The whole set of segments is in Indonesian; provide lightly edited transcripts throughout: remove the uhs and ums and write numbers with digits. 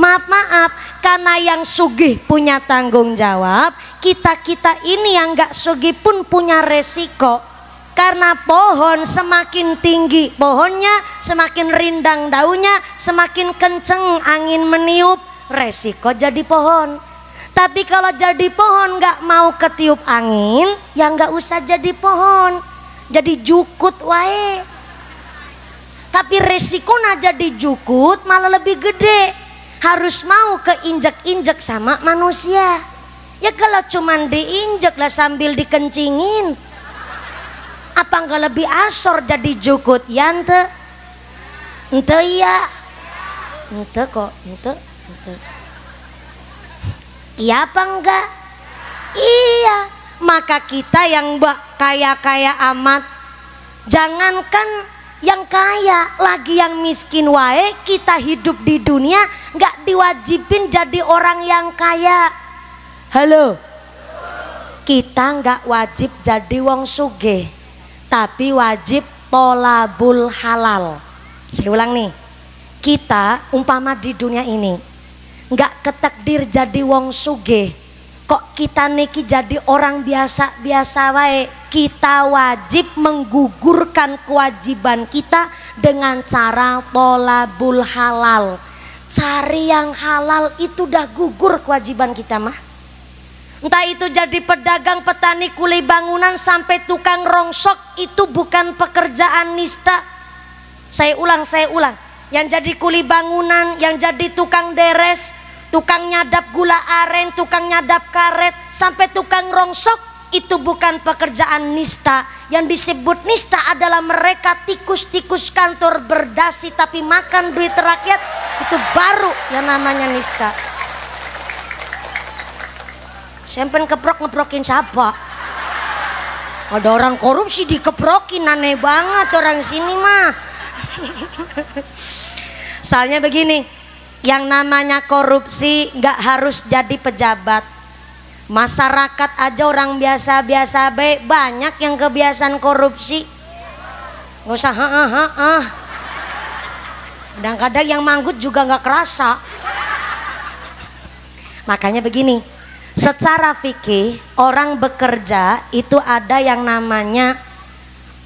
Maaf, karena yang sugih punya tanggung jawab, kita ini yang nggak sugih pun punya resiko. Karena pohon semakin tinggi pohonnya, semakin rindang daunnya, semakin kenceng angin meniup, resiko jadi pohon. Tapi kalau jadi pohon nggak mau ketiup angin, ya nggak usah jadi pohon, jadi jukut wae. Tapi resikonya jadi jukut malah lebih gede, harus mau keinjek-injek sama manusia. Ya kalau cuman diinjek lah sambil dikencingin, apa nggak lebih asor jadi jukut? Ya ente ya, ente kok, ente. Iya apa enggak? Iya. Maka kita yang kaya-kaya amat, jangankan yang kaya, lagi yang miskin wae, kita hidup di dunia nggak diwajibin jadi orang yang kaya. Halo, kita nggak wajib jadi wong sugih, tapi wajib tolabul halal. Saya ulang nih, kita umpama di dunia ini nggak ketakdir jadi wong sugih, kok kita niki jadi orang biasa-biasa wae. Kita wajib menggugurkan kewajiban kita dengan cara tolabul halal. Cari yang halal itu udah gugur kewajiban kita mah. Entah itu jadi pedagang, petani, kuli bangunan, sampai tukang rongsok, itu bukan pekerjaan nista. Saya ulang. Yang jadi kuli bangunan, yang jadi tukang deres, tukang nyadap gula aren, tukang nyadap karet, sampai tukang rongsok, itu bukan pekerjaan nista. Yang disebut nista adalah mereka tikus-tikus kantor berdasi tapi makan duit rakyat. Itu baru yang namanya nista. Sempen ngeprokin siapa? Ada orang korupsi dikeprokin, aneh banget orang sini mah. Soalnya begini, yang namanya korupsi nggak harus jadi pejabat. Masyarakat aja orang biasa-biasa baik, banyak yang kebiasaan korupsi. Nggak usah kadang-kadang yang manggut juga nggak kerasa. Makanya begini, secara fikih orang bekerja itu ada yang namanya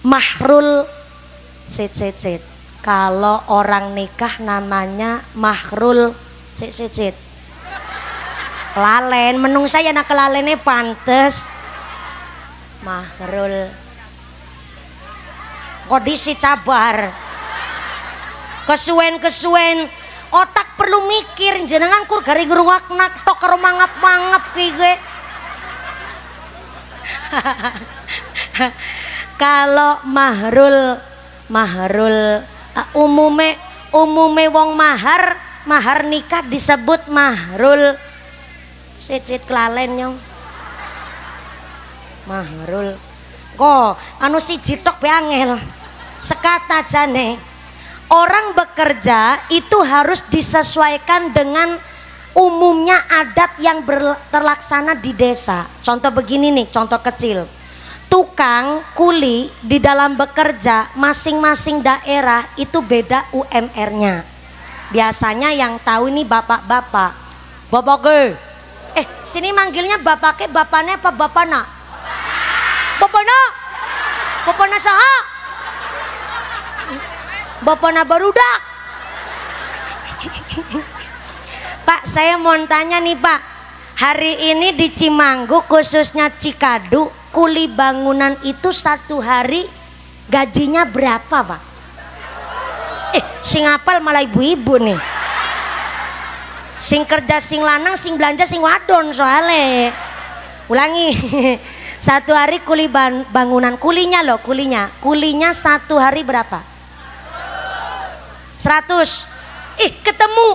mahrul. Kalau orang nikah namanya mahrul. Kelalen, menung saya nak kelalennya pantes. Mahrul. Kondisi cabar. Kesuwen otak perlu mikir, jenengan kur garing ruwak nak tok karo mangap-mangap ki. Kalau mahrul umume wong mahar nikah disebut mahrul. Sit kelalen nyong. Mahrul. Kok anu siji tok be angel. Sekata jane. Orang bekerja itu harus disesuaikan dengan umumnya adat yang terlaksana di desa. Contoh begini nih, contoh kecil. Tukang kuli di dalam bekerja masing-masing daerah itu beda UMR-nya. Biasanya yang tahu ini bapak-bapak. Bapak ke? Sini manggilnya bapaknya, bapaknya apa bapana? Bapana? Bapana saha? Bapana barudak. Pak, saya mau tanya nih Pak, hari ini di Cimanggu khususnya Cikadu, kuli bangunan itu satu hari gajinya berapa Pak? Sing apal malah ibu-ibu nih. Sing kerja sing lanang, sing belanja sing wadon soalnya. Ulangi. Satu hari kuli bangunan, kulinya satu hari berapa? 100. Ketemu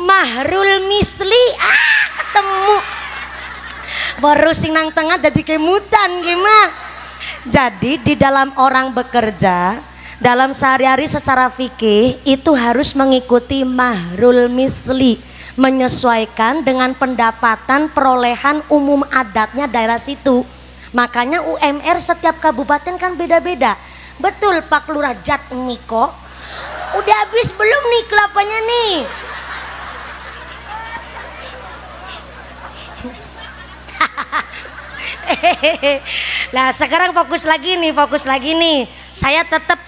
mahrul misli. Ketemu. Baru sing nang tengah dadi kemutan gimana? Jadi di dalam orang bekerja, dalam sehari-hari secara fikih itu harus mengikuti mahrul misli, menyesuaikan dengan pendapatan perolehan umum adatnya daerah situ. Makanya UMR setiap kabupaten kan beda-beda. Betul Pak Lurah Jatmiko. Udah habis belum nih kelapanya nih? Nah sekarang fokus lagi nih. Saya tetap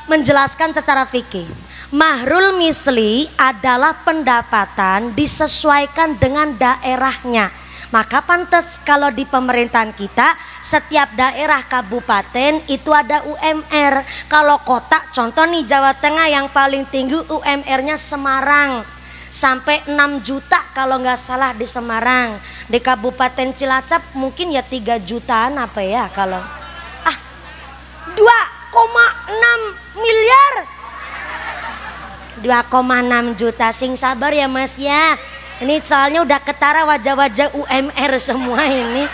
menjelaskan secara fikih. Mahrul misli adalah pendapatan disesuaikan dengan daerahnya. Maka pantas kalau di pemerintahan kita setiap daerah kabupaten itu ada UMR. Kalau kota contoh nih Jawa Tengah yang paling tinggi UMR-nya Semarang. Sampai 6 juta kalau nggak salah di Semarang. Di Kabupaten Cilacap mungkin ya 3 jutaan apa ya kalau 2,6 miliar 2,6 juta. Sing sabar ya Mas ya. Ini soalnya udah ketara wajah-wajah UMR semua ini.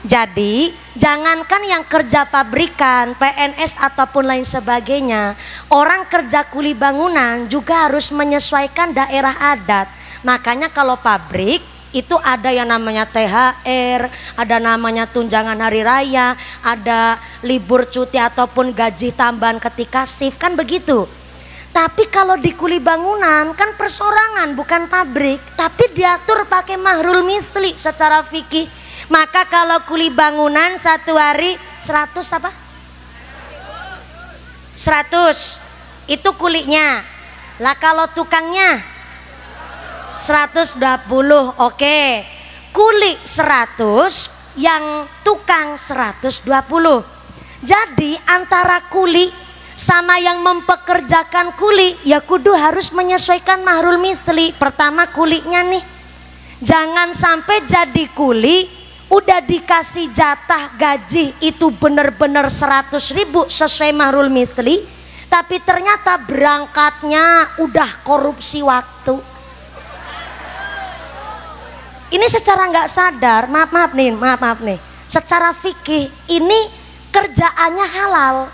Jadi jangankan yang kerja pabrikan, PNS ataupun lain sebagainya, orang kerja kuli bangunan juga harus menyesuaikan daerah adat. Makanya kalau pabrik itu ada yang namanya THR, ada namanya tunjangan hari raya, ada libur cuti ataupun gaji tambahan ketika shift, kan begitu. Tapi kalau di kuli bangunan kan persorangan bukan pabrik, tapi diatur pakai mahrul misli secara fikih. Maka kalau kuli bangunan satu hari 100 apa? 100 itu kulinya. Lah kalau tukangnya 120, oke. Kuli 100, yang tukang 120. Jadi antara kuli sama yang mempekerjakan kuli ya kudu harus menyesuaikan mahrul misli. Pertama kulinya nih, jangan sampai jadi kuli udah dikasih jatah gaji itu bener-bener 100.000 sesuai mahrul misli, tapi ternyata berangkatnya udah korupsi waktu. Ini secara nggak sadar, maaf nih, secara fikih ini kerjaannya halal,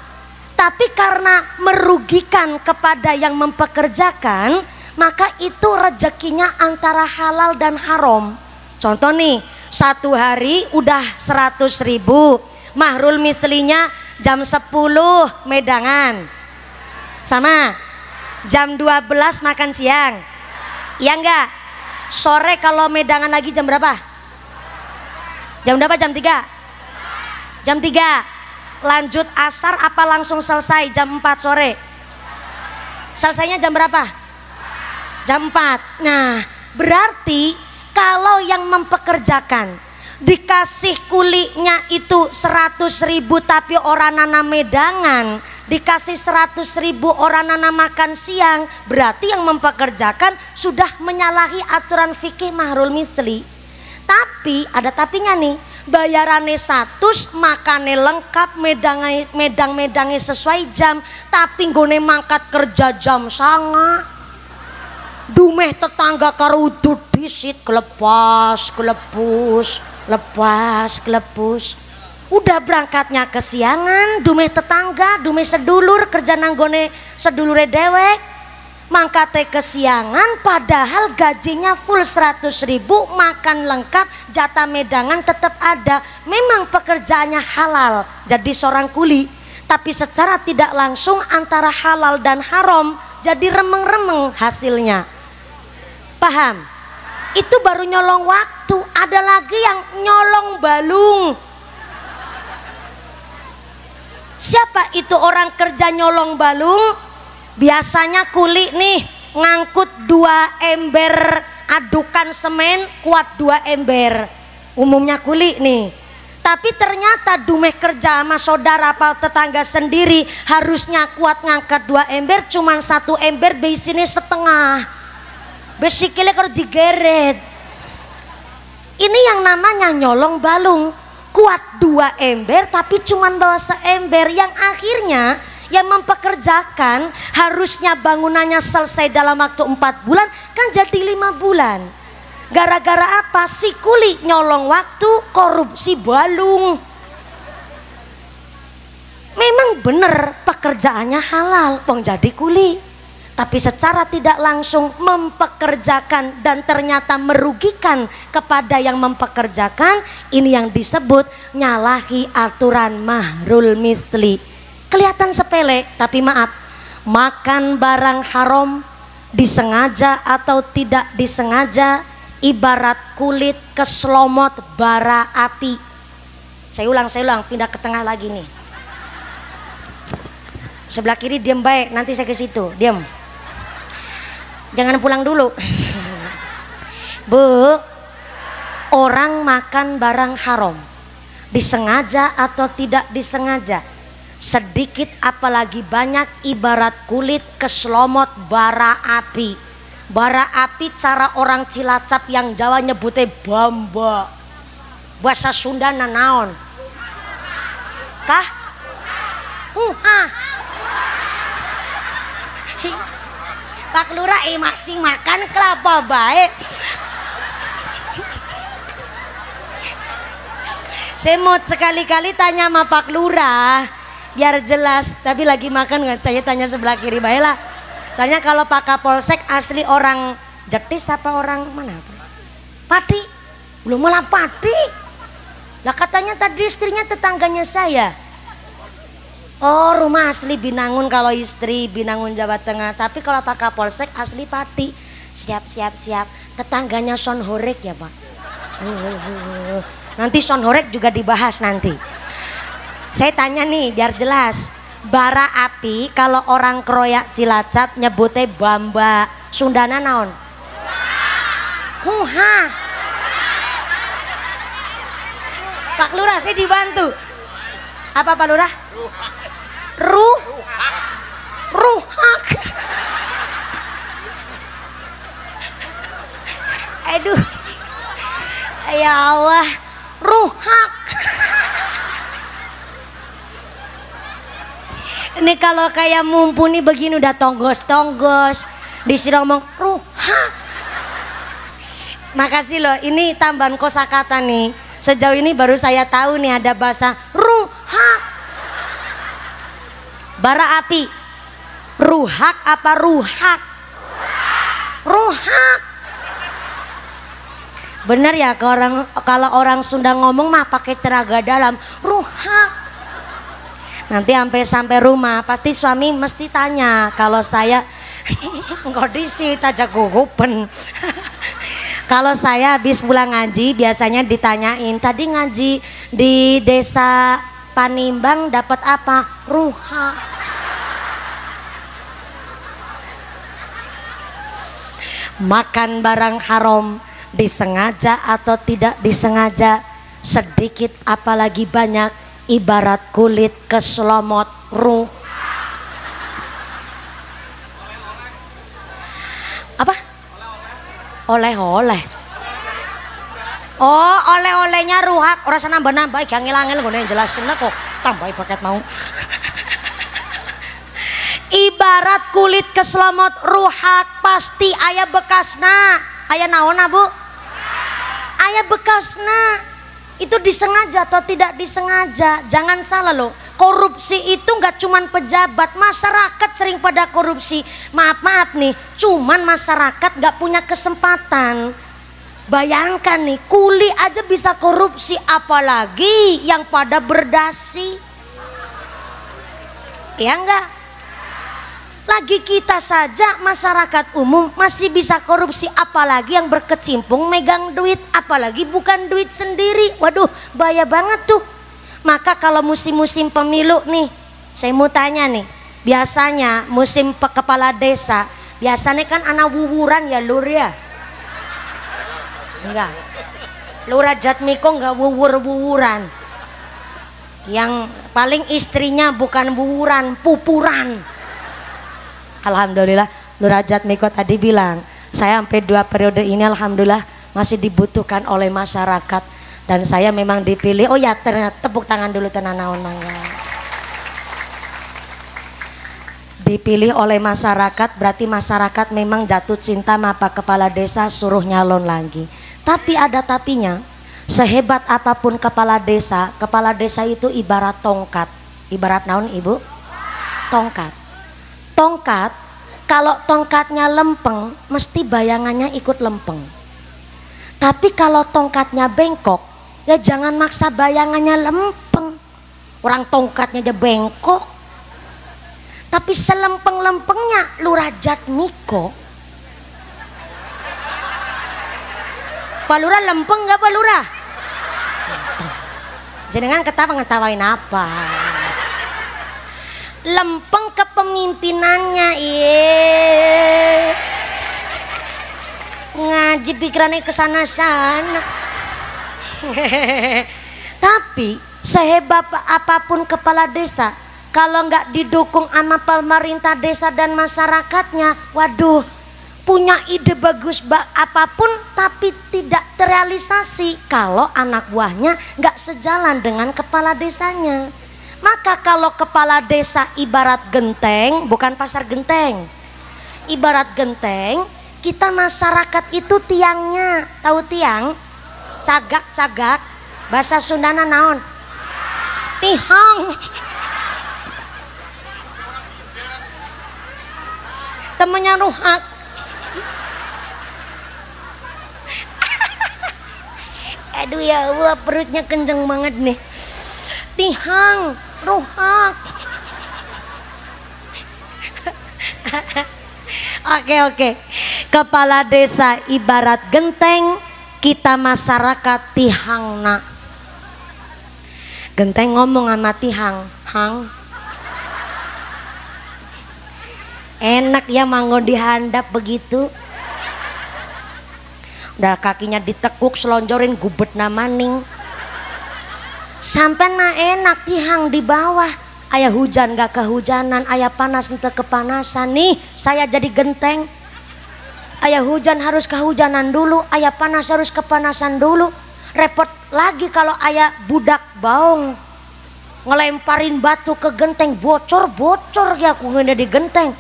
tapi karena merugikan kepada yang mempekerjakan, maka itu rezekinya antara halal dan haram. Contoh nih, satu hari udah 100.000, mahrul mislinya jam 10 medangan, sama jam 12 makan siang, iya enggak? Sore kalau medangan lagi jam berapa? Jam berapa? Jam 3? Jam 3 lanjut asar apa langsung selesai jam 4 sore? Selesainya jam berapa? Jam 4. Nah berarti kalau yang mempekerjakan dikasih kulinya itu 100.000 tapi orang nana medangan, dikasih 100.000 orang nana makan siang, berarti yang mempekerjakan sudah menyalahi aturan fikih mahrul misli. Tapi ada tapinya nih, bayarannya 100, makannya lengkap, medang-medangnya sesuai jam, tapi nggone mangkat kerja jam sanga, dumeh tetangga karo udut disit kelepas udah berangkatnya kesiangan, dumeh tetangga, dumeh sedulur kerja nanggone sedulure dewek, mangkate kesiangan padahal gajinya full 100.000, makan lengkap, jatah medangan tetap ada. Memang pekerjaannya halal jadi seorang kuli, tapi secara tidak langsung antara halal dan haram jadi remeng-remeng hasilnya. Paham? Itu baru nyolong waktu. Ada lagi yang nyolong balung. Siapa itu orang kerja nyolong balung? Biasanya kuli nih ngangkut 2 ember adukan semen kuat 2 ember, umumnya kuli nih. Tapi ternyata dumeh kerja sama saudara apa tetangga sendiri harusnya kuat ngangkat 2 ember, cuman 1 ember besinnya setengah, besikilnya kalau digeret. Ini yang namanya nyolong balung, kuat 2 ember tapi cuman bawa seember, yang akhirnya yang mempekerjakan harusnya bangunannya selesai dalam waktu 4 bulan kan jadi 5 bulan. Gara-gara apa? Si kuli nyolong waktu, korupsi balung. Memang bener pekerjaannya halal, wong jadi kuli, tapi secara tidak langsung mempekerjakan dan ternyata merugikan kepada yang mempekerjakan. Ini yang disebut nyalahi aturan mahrul misli. Kelihatan sepele, tapi maaf, makan barang haram disengaja atau tidak disengaja ibarat kulit keslomot bara api. Saya ulang, pindah ke tengah lagi nih. Sebelah kiri diam baik, nanti saya ke situ, diam. Jangan pulang dulu. Bu, orang makan barang haram, disengaja atau tidak disengaja, sedikit apalagi banyak ibarat kulit keslomot bara api. Bara api cara orang Cilacap yang Jawa nyebutnya bamba. Bahasa Sunda nanaon? Kah? Pak Lurah masih makan kelapa baik. Saya mau sekali-kali tanya sama Pak Lurah biar jelas, tapi lagi makan nggak? Saya tanya sebelah kiri baiklah. Soalnya kalau Pak Kapolsek asli orang Jetis apa orang mana? Pati, belum malah Pati. Lah katanya tadi istrinya tetangganya saya. Oh, rumah asli Binangun kalau istri Binangun Jawa Tengah, tapi kalau Pak Kapolsek asli Pati. Siap. Tetangganya Son Horek ya Pak. Nanti Son Horek juga dibahas nanti. Saya tanya nih biar jelas. Bara api kalau orang Kroyak Cilacap nyebutnya bamba. Sundana naon? Huha. Pak Lurah saya dibantu. Apa Pak Lurah? Ruhak. Aduh. Ya Allah, ruhak. Ini kalau kayak mumpuni begini udah tonggos disuruh ngomong ruhak. Makasih loh, ini tambahan kosakata nih. Sejauh ini baru saya tahu nih ada bahasa ruhak. Bara api, ruhak apa ruhak? Ruhak. Bener ya kalau orang Sunda ngomong mah pakai tenaga dalam, ruhak. Nanti sampai rumah pasti suami mesti tanya kalau saya nggak disit aja gugupen. Kalau saya habis pulang ngaji biasanya ditanyain, tadi ngaji di desa Panimbang dapat apa? Ruha. Makan barang haram disengaja atau tidak disengaja, sedikit apalagi banyak ibarat kulit keslomot ruh. Apa? Oleh-oleh. Oh, oleh-olehnya ruhak. Ora nambah-nambah gak ngilangil ngene jelasin kok. Tambahi paket mau. Ibarat kulit keslomot ruhak pasti aya bekasna. Aya naonna, Bu? Aya bekasna. Itu disengaja atau tidak disengaja, jangan salah loh. Korupsi itu nggak cuman pejabat, masyarakat sering pada korupsi. Maaf nih, cuman masyarakat nggak punya kesempatan. Bayangkan nih, kuli aja bisa korupsi, apalagi yang pada berdasi. Ya enggak? Lagi kita saja masyarakat umum masih bisa korupsi, apalagi yang berkecimpung megang duit, apalagi bukan duit sendiri. Waduh, bahaya banget tuh. Maka kalau musim-musim pemilu nih, saya mau tanya nih, biasanya musim kepala desa, biasanya kan anak wuwuran ya Lur ya? Enggak, Lurah Jatmiko enggak wuwuran. Yang paling istrinya bukan wuwuran, pupuran. Alhamdulillah Lurah Jatmiko tadi bilang, saya sampai 2 periode ini alhamdulillah masih dibutuhkan oleh masyarakat dan saya memang dipilih. Oh ya, tepuk tangan dulu tenan naon mangga. Dipilih oleh masyarakat berarti masyarakat memang jatuh cinta sama Pak Kepala Desa, suruh nyalon lagi. Tapi ada tapinya, sehebat apapun kepala desa itu ibarat tongkat. Ibarat naon Ibu? Tongkat. Tongkat, kalau tongkatnya lempeng, mesti bayangannya ikut lempeng. Tapi kalau tongkatnya bengkok, ya jangan maksa bayangannya lempeng. Orang tongkatnya aja bengkok. Tapi selempeng-lempengnya Lurah Jatmiko, Pak Lurah lempeng nggak Pak Lurah? Jenengan ngetawain apa? Lempeng kepemimpinannya, iya. Ngaji pikirannya kesana sana. Tapi sehebat apapun kepala desa, kalau nggak didukung sama pemerintah desa dan masyarakatnya, waduh, punya ide bagus apapun tapi tidak terrealisasi kalau anak buahnya nggak sejalan dengan kepala desanya. Maka kalau kepala desa ibarat genteng, bukan pasar genteng, ibarat genteng, kita masyarakat itu tiangnya. Tahu tiang? Cagak-cagak, bahasa Sundana naon? Tihang. Temennya Ruhak. Aduh ya Allah, perutnya kenceng banget nih. Tihang, Ruhak. Oke. Kepala desa ibarat genteng, kita masyarakat tihangna. Genteng ngomong sama tihang, hang. Enak ya manggo dihandap begitu. Udah kakinya ditekuk, selonjorin gubet namaning. Sampai na enak tihang di bawah. Ayah hujan gak kehujanan, ayah panas ente kepanasan. Nih saya jadi genteng. Ayah hujan harus kehujanan dulu, ayah panas harus kepanasan dulu. Repot lagi kalau ayah budak baung ngelemparin batu ke genteng, bocor ya aku ngene di genteng.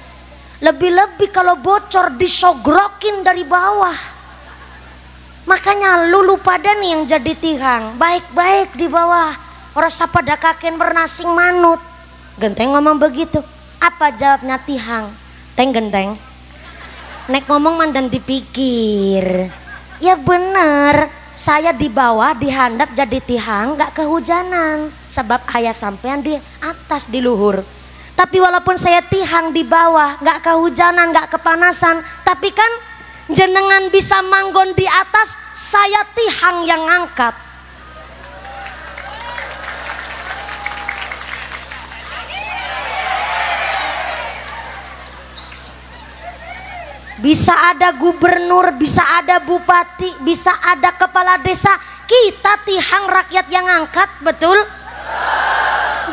Lebih-lebih kalau bocor disogrokin dari bawah. Makanya lulu pada nih yang jadi tihang, baik-baik di bawah. Orang sapa dakaken bernasing manut. Genteng ngomong begitu. Apa jawabnya tihang? Teng genteng. Nek ngomong mandan dipikir. Ya bener, saya di bawah dihandap jadi tihang gak kehujanan. Sebab ayah sampean di atas di luhur. Tapi walaupun saya tihang di bawah gak kehujanan, gak kepanasan, tapi kan jenengan bisa manggon di atas, saya tihang yang angkat. Bisa ada gubernur, bisa ada bupati, bisa ada kepala desa, kita tihang rakyat yang angkat, betul?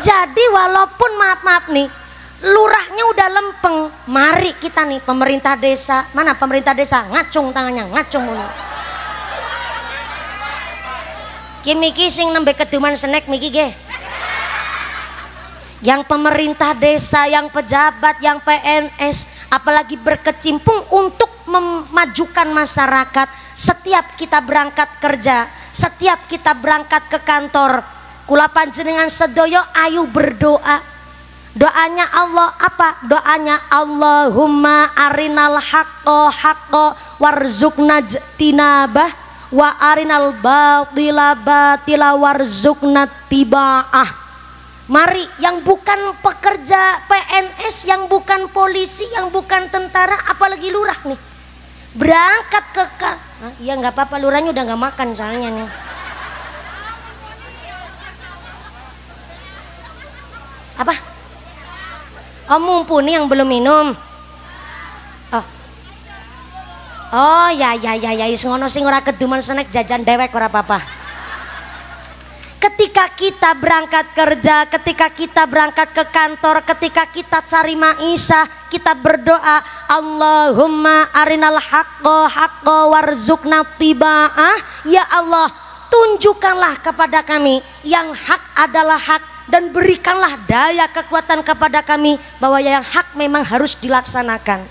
Jadi walaupun maaf nih, lurahnya udah lempeng, mari kita nih pemerintah desa, mana pemerintah desa, ngacung tangannya, ngacung mulu. Kimiki sing nembe keduman snack miki ge. Yang pemerintah desa, yang pejabat, yang PNS, apalagi berkecimpung untuk memajukan masyarakat. Setiap kita berangkat kerja, setiap kita berangkat ke kantor, kula panjenengan sedoyo ayu berdoa. Doanya Allah apa? Doanya Allahumma arinal haqqo haqqo warzuqna tinabah wa arinal batila batila warzuqna tiba'ah. Mari yang bukan pekerja PNS, yang bukan polisi, yang bukan tentara, apalagi lurah nih, berangkat ke ya nggak apa-apa, lurahnya udah nggak makan soalnya nih. Apa? Oh mumpuni yang belum minum. Oh ya ngono sing ora keduman snack jajan dewek ora apa-apa. Ketika kita berangkat kerja, ketika kita berangkat ke kantor, ketika kita cari maisha, kita berdoa Allahumma arinal haqqo haqqo warzuqna tiba'ah. Ya Allah, tunjukkanlah kepada kami yang hak adalah hak, dan berikanlah daya kekuatan kepada kami bahwa yang hak memang harus dilaksanakan.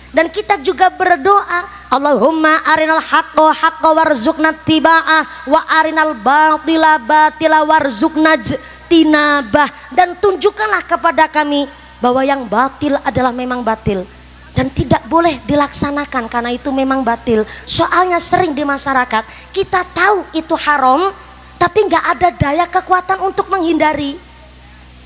Dan kita juga berdoa Allahumma arinal haqqo haqqo warzuqna tiba'ah wa arinal batila batila warzuqna tinabah. Dan tunjukkanlah kepada kami bahwa yang batil adalah memang batil dan tidak boleh dilaksanakan karena itu memang batil. Soalnya sering di masyarakat kita tahu itu haram tapi nggak ada daya kekuatan untuk menghindari.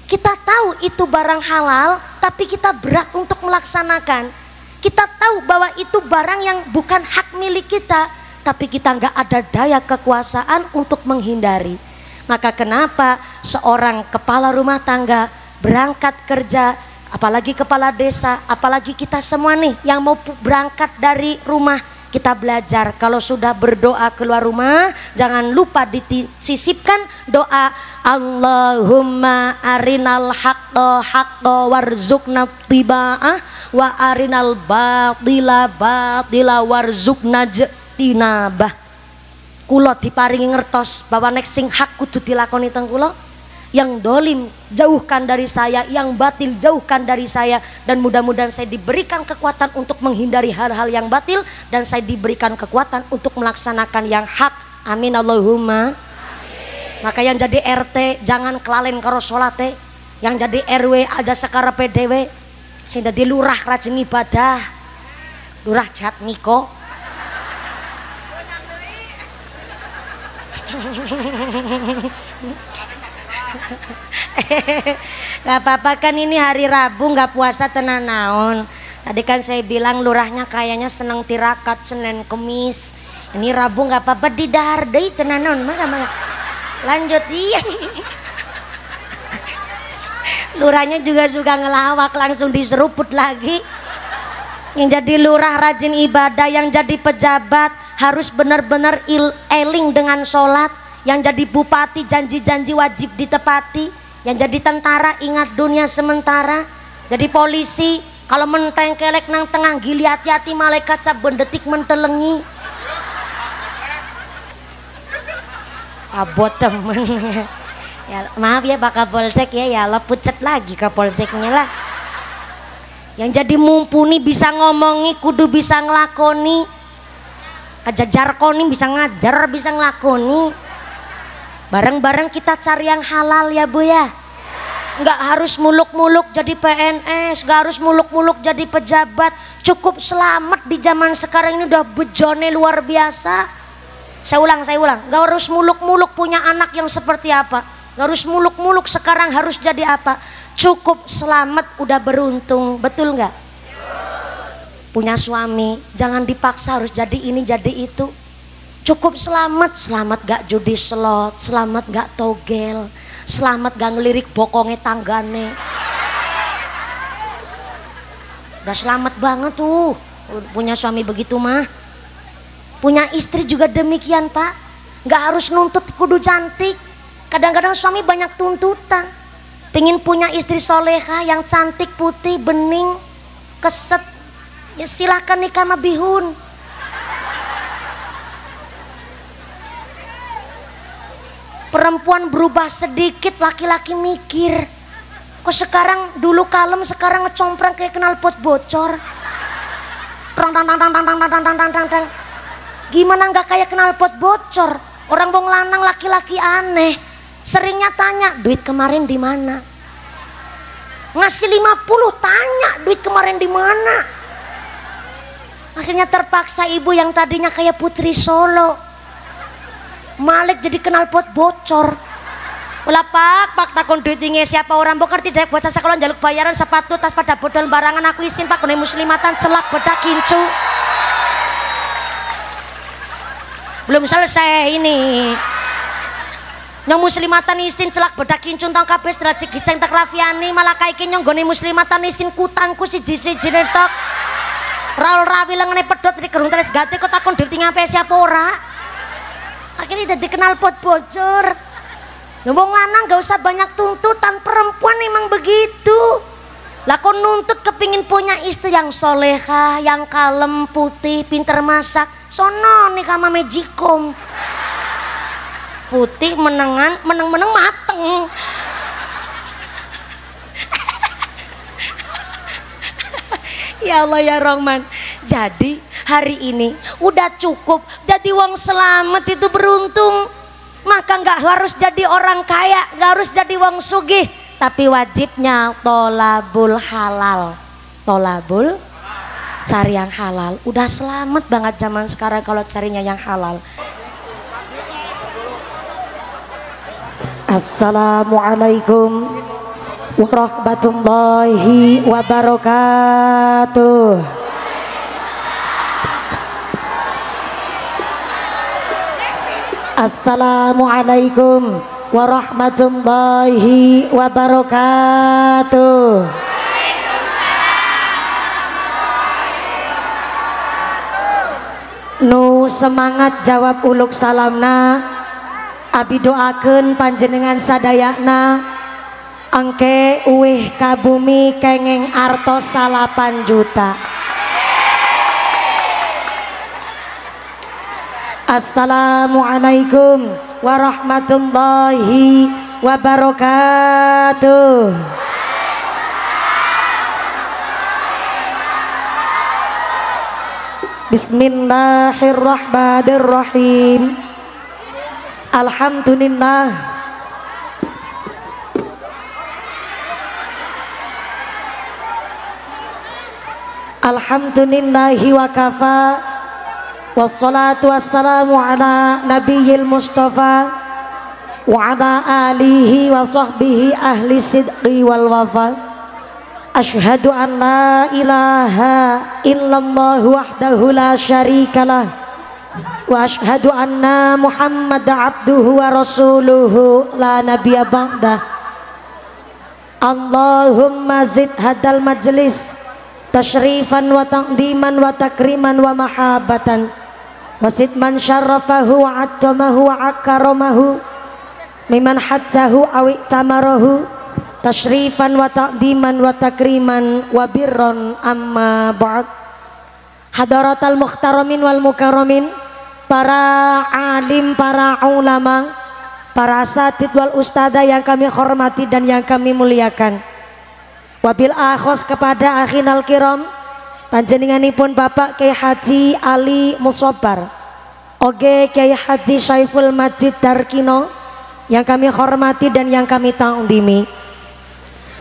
Kita tahu itu barang halal tapi kita berat untuk melaksanakan. Kita tahu bahwa itu barang yang bukan hak milik kita, tapi kita nggak ada daya kekuasaan untuk menghindari. Maka kenapa seorang kepala rumah tangga berangkat kerja, apalagi kepala desa, apalagi kita semua nih yang mau berangkat dari rumah, kita belajar kalau sudah berdoa keluar rumah jangan lupa disisipkan doa Allahumma arinal haqqo haqqo warzuqna tiba'ah wa arinal batila batila warzuqna tinabah. Kula diparingi ngertos bahwa nek sing hak kudu dilakoni teng kula, yang dolim jauhkan dari saya, yang batil jauhkan dari saya, dan mudah-mudahan saya diberikan kekuatan untuk menghindari hal-hal yang batil dan saya diberikan kekuatan untuk melaksanakan yang hak. Amin Allahumma. Maka yang jadi RT jangan kelalen karo salate, yang jadi RW aja sekarepe dhewe, sing dadi lurah rajin ibadah, lurah jat niko. Gak apa-apa kan ini hari Rabu nggak puasa tenan naon. Tadi kan saya bilang lurahnya kayaknya seneng tirakat Senin Kemis. Ini Rabu nggak apa-apa didahar deui tenan naon. Maka lanjut iya. Lurahnya juga suka ngelawak langsung diseruput lagi. Yang jadi lurah rajin ibadah, yang jadi pejabat harus benar-benar eling dengan sholat. Yang jadi bupati janji-janji wajib ditepati. Yang jadi tentara ingat dunia sementara. Jadi polisi kalau menteng kelek nang tengah gili hati-hati malaikat saben detik mentelengi. Abot temen. Ya, maaf ya Pak Kapolsek ya lo pucet lagi Kapolseknya lah. Yang jadi mumpuni bisa ngomongi kudu bisa ngelakoni. Aja jarkoni bisa ngajar bisa ngelakoni. Bareng-bareng kita cari yang halal ya Bu ya. Nggak harus muluk-muluk jadi PNS, nggak harus muluk-muluk jadi pejabat. Cukup selamat di zaman sekarang ini udah bejone luar biasa. Saya ulang, nggak harus muluk-muluk punya anak yang seperti apa. Nggak harus muluk-muluk sekarang harus jadi apa. Cukup selamat udah beruntung, betul nggak? Punya suami, jangan dipaksa harus jadi ini jadi itu. Cukup selamat, selamat gak judi slot, selamat gak togel, selamat gak ngelirik bokongnya tanggane. Udah selamat banget tuh punya suami begitu mah. Punya istri juga demikian Pak. Gak harus nuntut kudu cantik. Kadang-kadang suami banyak tuntutan. Pengen punya istri soleha yang cantik, putih, bening, keset. Ya silahkan nikah sama bihun. Perempuan berubah sedikit, laki-laki mikir. Kok sekarang dulu kalem, sekarang ngecomprang kayak knalpot bocor. Gimana nggak kayak knalpot bocor? Orang bong lanang laki-laki aneh. Seringnya tanya, duit kemarin di mana? Ngasih 50 tanya, duit kemarin di mana? Akhirnya terpaksa ibu yang tadinya kayak putri Solo Malik jadi knalpot bocor. Ulah pak takon duitinge siapa orang bokar tidak buat sekolah jaluk bayaran sepatu tas pada bodol barangan aku isin pak kone muslimatan celak bedak kincu. Belum selesai ini. Nyong muslimatan isin celak bedak kincu tang kabeh setelah cigiceng tak rafiani malah kaiki nyong gone muslimatan isin kutangku siji-siji tok. Raul rawi lengene pedot di gerung teles gate kok takon duitinge apa siapa ora. Akhirnya jadi knalpot bocor. Wong lanang gak usah banyak tuntutan, perempuan emang begitu. Lah kok nuntut kepingin punya istri yang soleha, yang kalem, putih, pinter masak. Sono nih sama Magicom. Putih menengan, meneng-meneng mateng. Ya Allah ya Rahman. Jadi hari ini udah cukup jadi wong selamat itu beruntung. Maka nggak harus jadi orang kaya, nggak harus jadi wong sugih, tapi wajibnya tolabul halal. Tolabul cari yang halal. Udah selamat banget zaman sekarang kalau carinya yang halal. Assalamualaikum warahmatullahi wabarakatuh. Assalamualaikum warahmatullahi wabarakatuh. Nu semangat jawab uluk salamna, abi doakeun panjenengan sadayana angke uwih ka bumi kengeng artos 8 juta. Assalamualaikum warahmatullahi wabarakatuh. Bismillahirrahmanirrahim. Alhamdulillah. Alhamdulillahi wa kafa. Wassalatu wassalamu ala nabiyil mustafa wa ala alihi wa sahbihi ahli sidqi wal wafa. Ashhadu an la ilaha illallah wahdahu la syarikalah wa ashhadu anna Muhammad abduhu wa rasuluhu la nabiyya ba'dah. Allahumma zid hadal majlis tashrifan wa taqdiman wa takriman wa mahabatan wasid man syarrafahu wa addamahu wa akaramahu miman hajjahu awi tamarahu tashrifan wa taqdiman wa takriman wa birron amma ba'd. Hadaratal mukhtaramin wal mukarramin, para alim, para ulama, para asatid wal ustada yang kami hormati dan yang kami muliakan. Wabil akhos kepada akhinal kiram panjenenganipun Bapak Kyai Haji Ali Musobbar oge Kyai Haji Syaiful Majid Darkino yang kami hormati dan yang kami ta'zimi.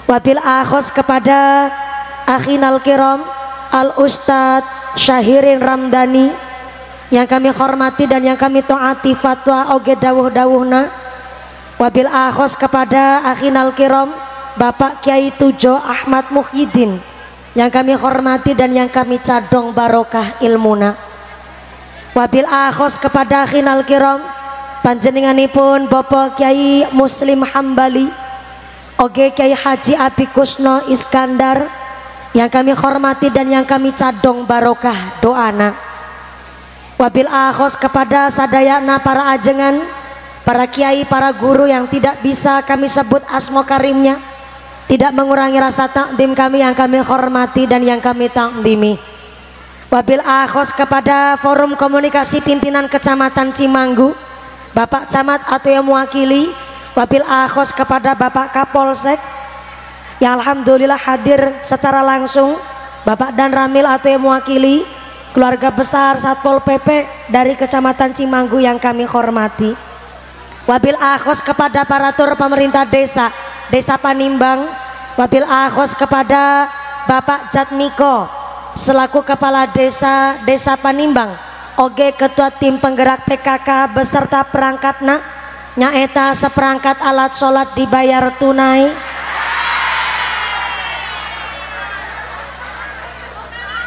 Wabil akhos kepada akhinal kiram Al Ustad Syahirin Ramdhani yang kami hormati dan yang kami taati fatwa oge dawuh-dawuhna. Wabil akhos kepada akhinal kiram Bapak Kiai Tujo Ahmad Muhyiddin yang kami hormati dan yang kami cadong barokah ilmuna. Wabil akhos kepada akhinal kiram panjenenganipun Bapak Kiai Muslim Hambali oge Kiai Haji Abi Kusno Iskandar yang kami hormati dan yang kami cadong barokah doana. Wabil akhos kepada sadayana para ajengan, para kiai, para guru yang tidak bisa kami sebut asma karimnya, tidak mengurangi rasa takdim kami yang kami hormati dan yang kami takdimi. Wabil akhos kepada forum komunikasi pimpinan Kecamatan Cimanggu, Bapak Camat atau yang mewakili. Wabil akhos kepada Bapak Kapolsek yang alhamdulillah hadir secara langsung, Bapak Dan Ramil atau yang mewakili keluarga besar Satpol PP dari Kecamatan Cimanggu yang kami hormati. Wabil akhos kepada aparatur pemerintah desa Panimbang. Wabil akhos kepada Bapak Jatmiko selaku kepala desa Panimbang oge ketua tim penggerak PKK beserta perangkatna nyaeta seperangkat alat sholat dibayar tunai.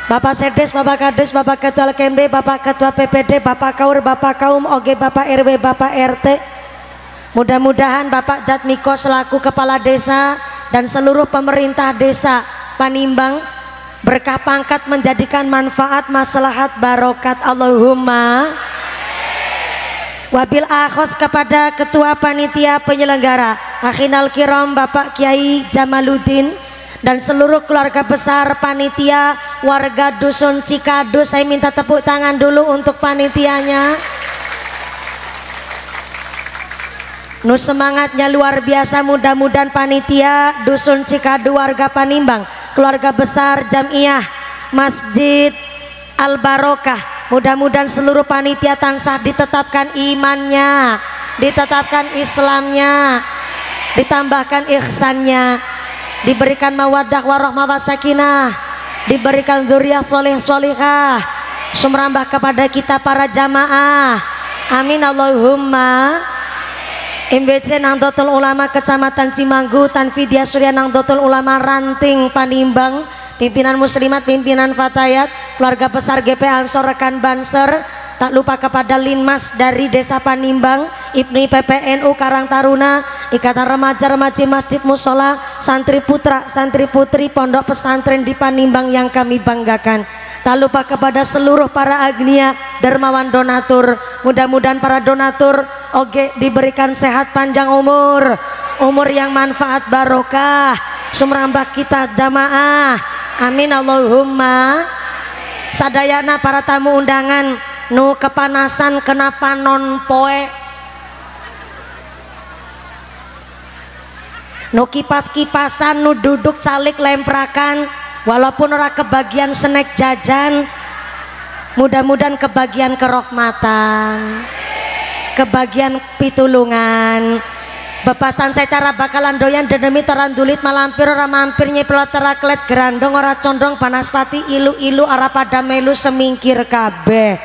Bapak Sedes, Bapak Kades, Bapak Ketua LKMD, Bapak Ketua PPD, Bapak Kaur, Bapak Kaum oge Bapak RW, Bapak RT. Mudah-mudahan Bapak Jatmiko selaku kepala desa dan seluruh pemerintah desa Panimbang berkah pangkat menjadikan manfaat maslahat barokat Allahumma. Wabil akhos kepada ketua panitia penyelenggara akhinal kiram Bapak Kiai Jamaluddin dan seluruh keluarga besar panitia warga dusun Cikadu. Saya minta tepuk tangan dulu untuk panitianya. Nu semangatnya luar biasa, mudah-mudahan panitia dusun Cikadu warga Panimbang, keluarga besar Jamiah Masjid Al Barokah, mudah-mudahan seluruh panitia tansah ditetapkan imannya, ditetapkan Islamnya, ditambahkan ihsannya, diberikan mawaddah warahmah wasakinah, diberikan dzurriyyah soleh solihah, sumrambah kepada kita para jamaah, amin Allahumma. MBC Nahdlatul Ulama Kecamatan Cimanggu, Tanfidia Surya Nahdlatul Ulama Ranting Panimbang, pimpinan muslimat, pimpinan fatayat, keluarga besar GP Ansor, rekan Banser, tak lupa kepada Linmas dari Desa Panimbang, IPNI PPNU Karang Taruna, Ikatan Remaja-Remaja Masjid Musola, santri putra, santri putri Pondok Pesantren di Panimbang yang kami banggakan. Tak lupa kepada seluruh para agnia, dermawan donatur. Mudah-mudahan para donatur oge diberikan sehat panjang umur, umur yang manfaat barokah, sumrambah kita jamaah. Amin Allahumma. Sadayana para tamu undangan nu kepanasan kenapa non poe, nu kipas-kipasan, nu duduk calik lemprakan, walaupun ora kebagian snack jajan, mudah-mudahan kebagian kerahmatan, kebagian pitulungan. Bepasan saya tara bakalan doyan dedemi terandulit malampir ora mampir nyepelot teraklet gerandong ora condong panaspati ilu-ilu ora pada melu semingkir kabeh.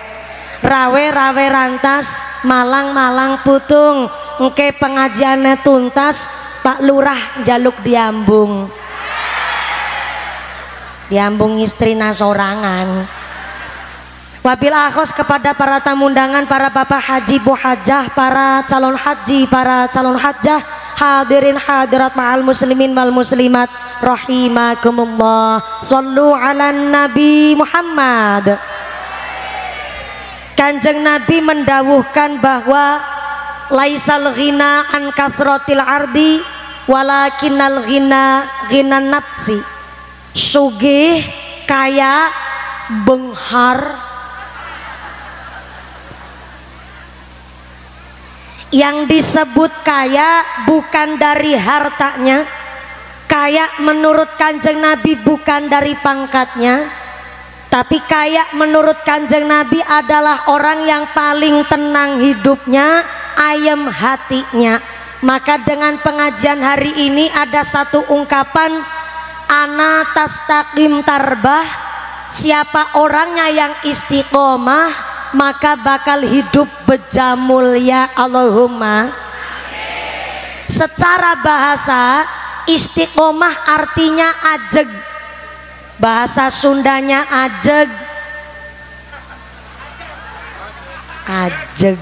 Rawe-rawe rantas, malang-malang putung, engke pengajiannya tuntas, Pak Lurah jaluk diambung. Diambung istrina sorangan. Wabil akhos kepada para tamu undangan, para bapak haji, bu hajah, para calon haji, para calon hajah, hadirin hadirat ma'al muslimin wal muslimat rahimakumullah. Sallu ala Nabi Muhammad. Kanjeng Nabi mendawuhkan bahwa laisal ghina an kasrotil ardi walakinnal ghina ghina nafsi. Sugih kaya benghar, yang disebut kaya bukan dari hartanya, kaya menurut Kanjeng Nabi bukan dari pangkatnya, tapi kaya menurut Kanjeng Nabi adalah orang yang paling tenang hidupnya, ayem hatinya. Maka dengan pengajian hari ini ada satu ungkapan, ana tastaqim tarbah, siapa orangnya yang istiqomah maka bakal hidup beja mulia. Allahumma. Secara bahasa istiqomah artinya ajeg, bahasa Sundanya ajeg, ajeg.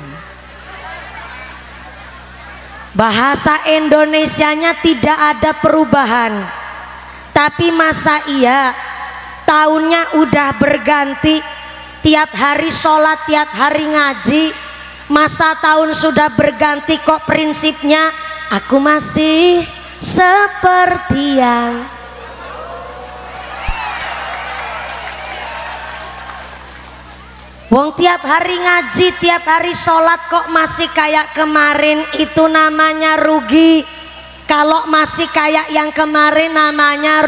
Bahasa Indonesianya tidak ada perubahan, tapi masa iya tahunnya udah berganti, tiap hari sholat, tiap hari ngaji, masa tahun sudah berganti kok prinsipnya aku masih seperti yang wong tiap hari ngaji, tiap hari sholat kok masih kayak kemarin, itu namanya rugi. Kalau masih kayak yang kemarin namanya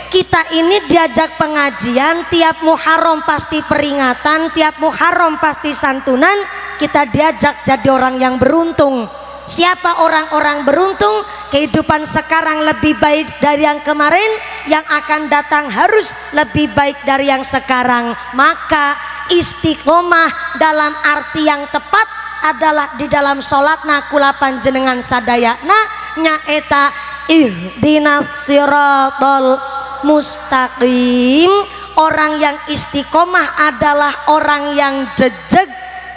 kita ini diajak pengajian, tiap Muharram pasti peringatan, tiap Muharram pasti santunan, kita diajak jadi orang yang beruntung. Siapa orang-orang beruntung? Kehidupan sekarang lebih baik dari yang kemarin, yang akan datang harus lebih baik dari yang sekarang. Maka istiqomah dalam arti yang tepat adalah di dalam sholat kula panjenengan sadayana nyaeta ihdinas siratal mustaqim. Orang yang istiqomah adalah orang yang jejeg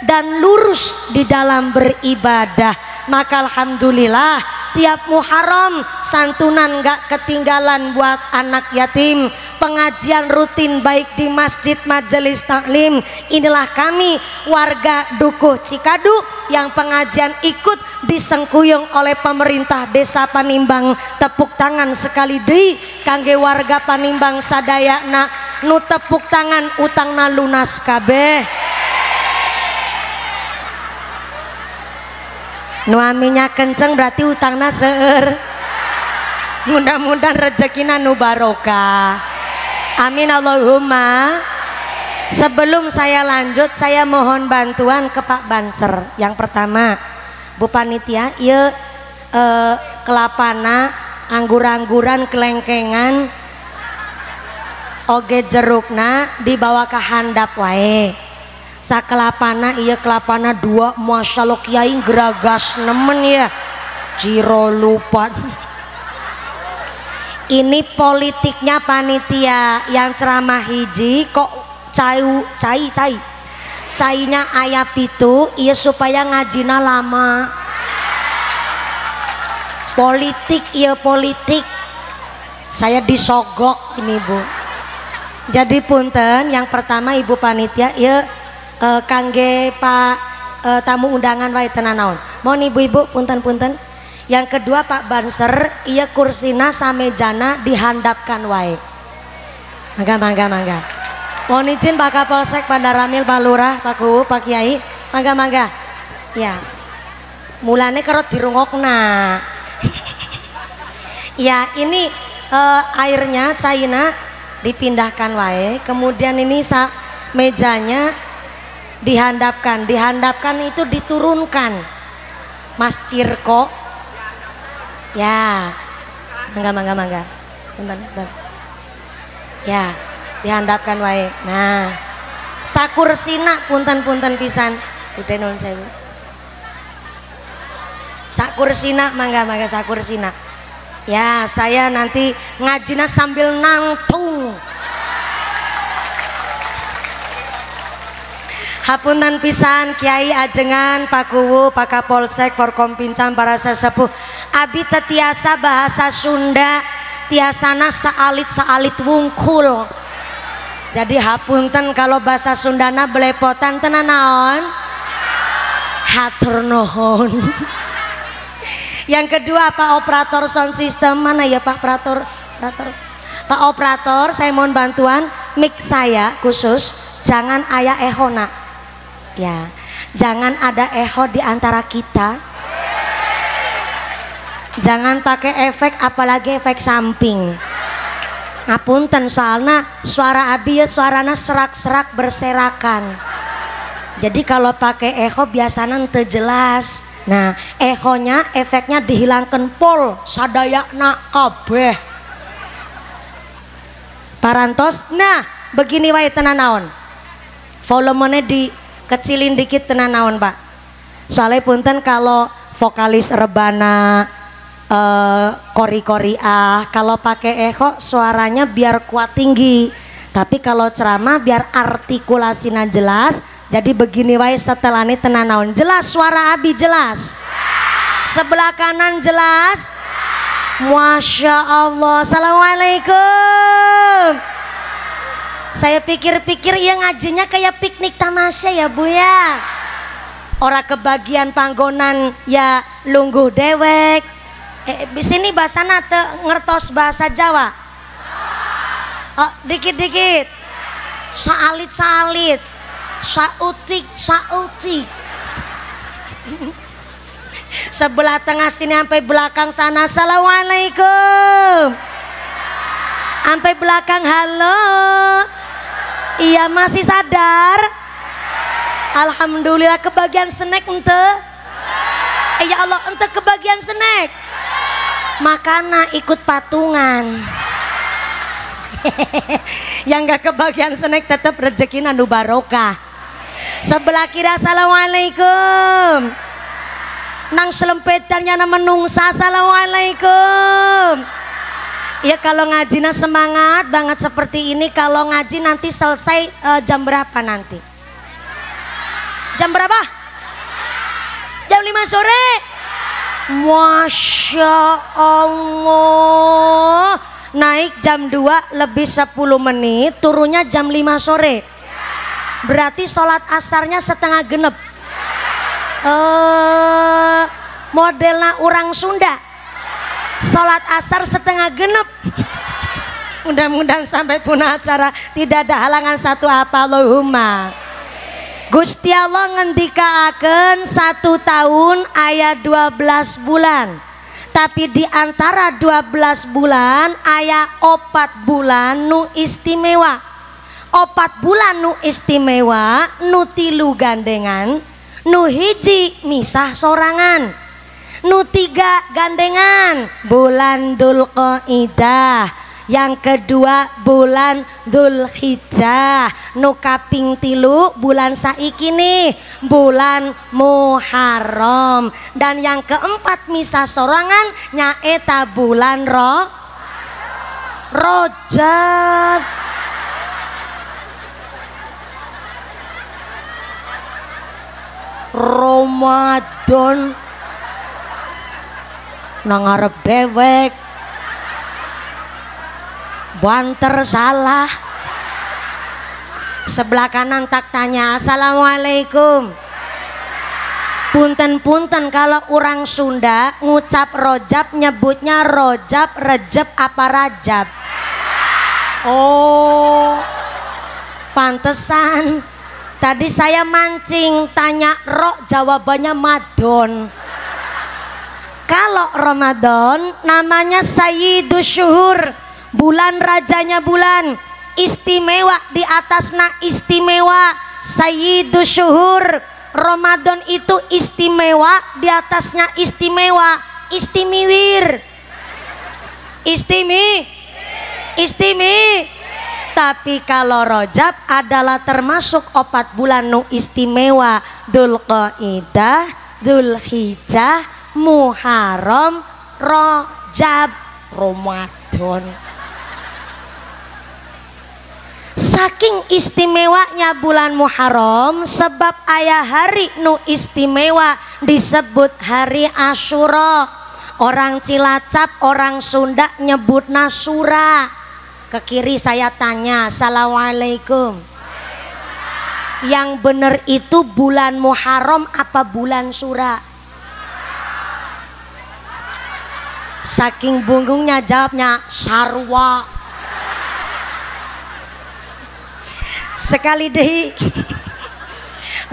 dan lurus di dalam beribadah. Maka alhamdulillah tiap Muharram santunan gak ketinggalan buat anak yatim, pengajian rutin baik di masjid majelis taklim. Inilah kami warga Dukuh Cikadu yang pengajian ikut disengkuyung oleh pemerintah Desa Panimbang. Tepuk tangan sekali deui kangge warga Panimbang sadayana nu tepuk tangan utangna lunas kabeh. Nu aminya kenceng berarti utangna seueur. Mudah-mudahan rezekina nu barokah. Amin Allahumma. Sebelum saya lanjut, saya mohon bantuan ke Pak Banser. Yang pertama, Bu Panitia, ieu kelapana, anggur-angguran, kelengkengan, oge jerukna dibawa ke handap wae. Sakelapana iya kelapana dua, masya Allah kiai geragas nemen ya, jiro lupa. Ini politiknya panitia yang ceramah hiji kok cainya ayah pitu iya supaya ngajina lama. Politik iya politik, saya disogok ini Bu. Jadi punten, yang pertama Ibu panitia iya kangge Pak tamu undangan wae tenan naon. Mohon ibu-ibu punten-punten. Yang kedua Pak Banser iya kursina samejana dihandapkan wae. Mangga. Mohon izin Pak Kapolsek, Pak Daramil, Pak Lurah, Pak Kuwu, Pak Kiai. Mangga. Ya. Mulane kerot dirungokna. Ya ini airnya cairnya dipindahkan wae, kemudian ini mejanya dihandapkan itu diturunkan Mas Cirko ya. Mangga bentar. Ya dihandapkan wae. Nah sakursina punten pisan udah non sewu sakursina mangga sakursina. Ya saya nanti ngajina sambil nangtung. Hapunten pisan Kiai ajengan, Pak Kuwu, Pak Kapolsek, Forkompincan, para sesepuh. Abi tetiasa bahasa Sunda, tiasana saalit wungkul. Jadi hapunten kalau bahasa Sundana belepotan tenan naon? Hatur nuhun. Yang kedua Pak Operator Sound System, mana ya Pak Operator? Pak Operator, saya mohon bantuan mic saya khusus jangan aya ehona. Ya, jangan ada eho di antara kita. Jangan pakai efek, apalagi efek samping. Ngapunten soalnya suara abi ya suarana serak-serak berserakan. Jadi kalau pakai eho biasanya ente jelas. Nah, ehonya efeknya dihilangkan pol sadayana kabeh. Parantos. Nah, begini wae tenan naon. Volumenya dikecilin dikit tenan naon, Pak. Soalnya punten kalau vokalis rebana kori-kori kalau pakai eho suaranya biar kuat tinggi. Tapi kalau ceramah biar artikulasinya jelas. Jadi begini wae setelahnya tenan naon. Jelas suara abi jelas. Sebelah kanan jelas. Masya Allah. Assalamualaikum. Saya pikir-pikir ya ngajinya kayak piknik tamasya ya Bu ya. Ora kebagian panggonan ya lungguh dewek. Di sini bahasana teu ngertos bahasa Jawa. Oh, dikit-dikit. Salit. Sautik sebelah tengah sini sampai belakang sana. Assalamualaikum. Sampai belakang halo. Iya masih sadar. Alhamdulillah. Kebagian snack ente. Ya Allah ente kebagian snack. Makana ikut patungan. Yang gak kebagian snack tetap rezeki nandu barokah. Sebelah kiri assalamualaikum. Nang selempetannya nama menungsa assalamualaikum. Ya kalau ngajinya semangat banget seperti ini. Kalau ngaji nanti selesai jam berapa nanti? Jam berapa? Jam 5 sore. Masya Allah. Naik jam 2 lebih 10 menit, turunnya jam 5 sore. Berarti sholat asarnya setengah genep. Modelnya orang Sunda. Sholat asar setengah genep. Mudah-mudahan sampai punah acara tidak ada halangan satu apa Allahumma. Gusti Allah ngendikaaken 1 tahun aya 12 bulan. Tapi di antara 12 bulan aya 4 bulan nu istimewa. 4 bulan nu istimewa, nu 3 gandengan, nu hiji misah sorangan, nu 3 gandengan bulan Dzulqaidah, yang kedua bulan Dzulhijjah, nu kaping 3 bulan saiki nih bulan Muharram, dan yang keempat misah sorangan nyaeta bulan Rajab. Ramadan nang ngarep dewek banter salah. Sebelah kanan tak tanya, assalamualaikum. Punten-punten kalau orang Sunda ngucap rojab nyebutnya rojab, rejeb apa rajab? Oh, pantesan. Tadi saya mancing tanya ro, jawabannya madon. Kalau Ramadan namanya Sayyidus Syuhur, bulan rajanya bulan, istimewa di atasnya istimewa. Sayyidus Syuhur, Ramadan itu istimewa, di atasnya istimewa. Istimiwir, istimi. Tapi kalau Rajab adalah termasuk 4 bulan nu istimewa. Dzulqa'dah, Dzulhijjah, Muharram, Rajab, Ramadan. Saking istimewanya bulan Muharram, sebab ayah hari nu istimewa disebut hari Asyura. Orang Cilacap, orang Sunda nyebut Nasura. Ke kiri saya tanya, assalamualaikum. Yang bener itu bulan Muharram apa bulan Sura? Saking bungungnya jawabnya sarwa. Sekali deh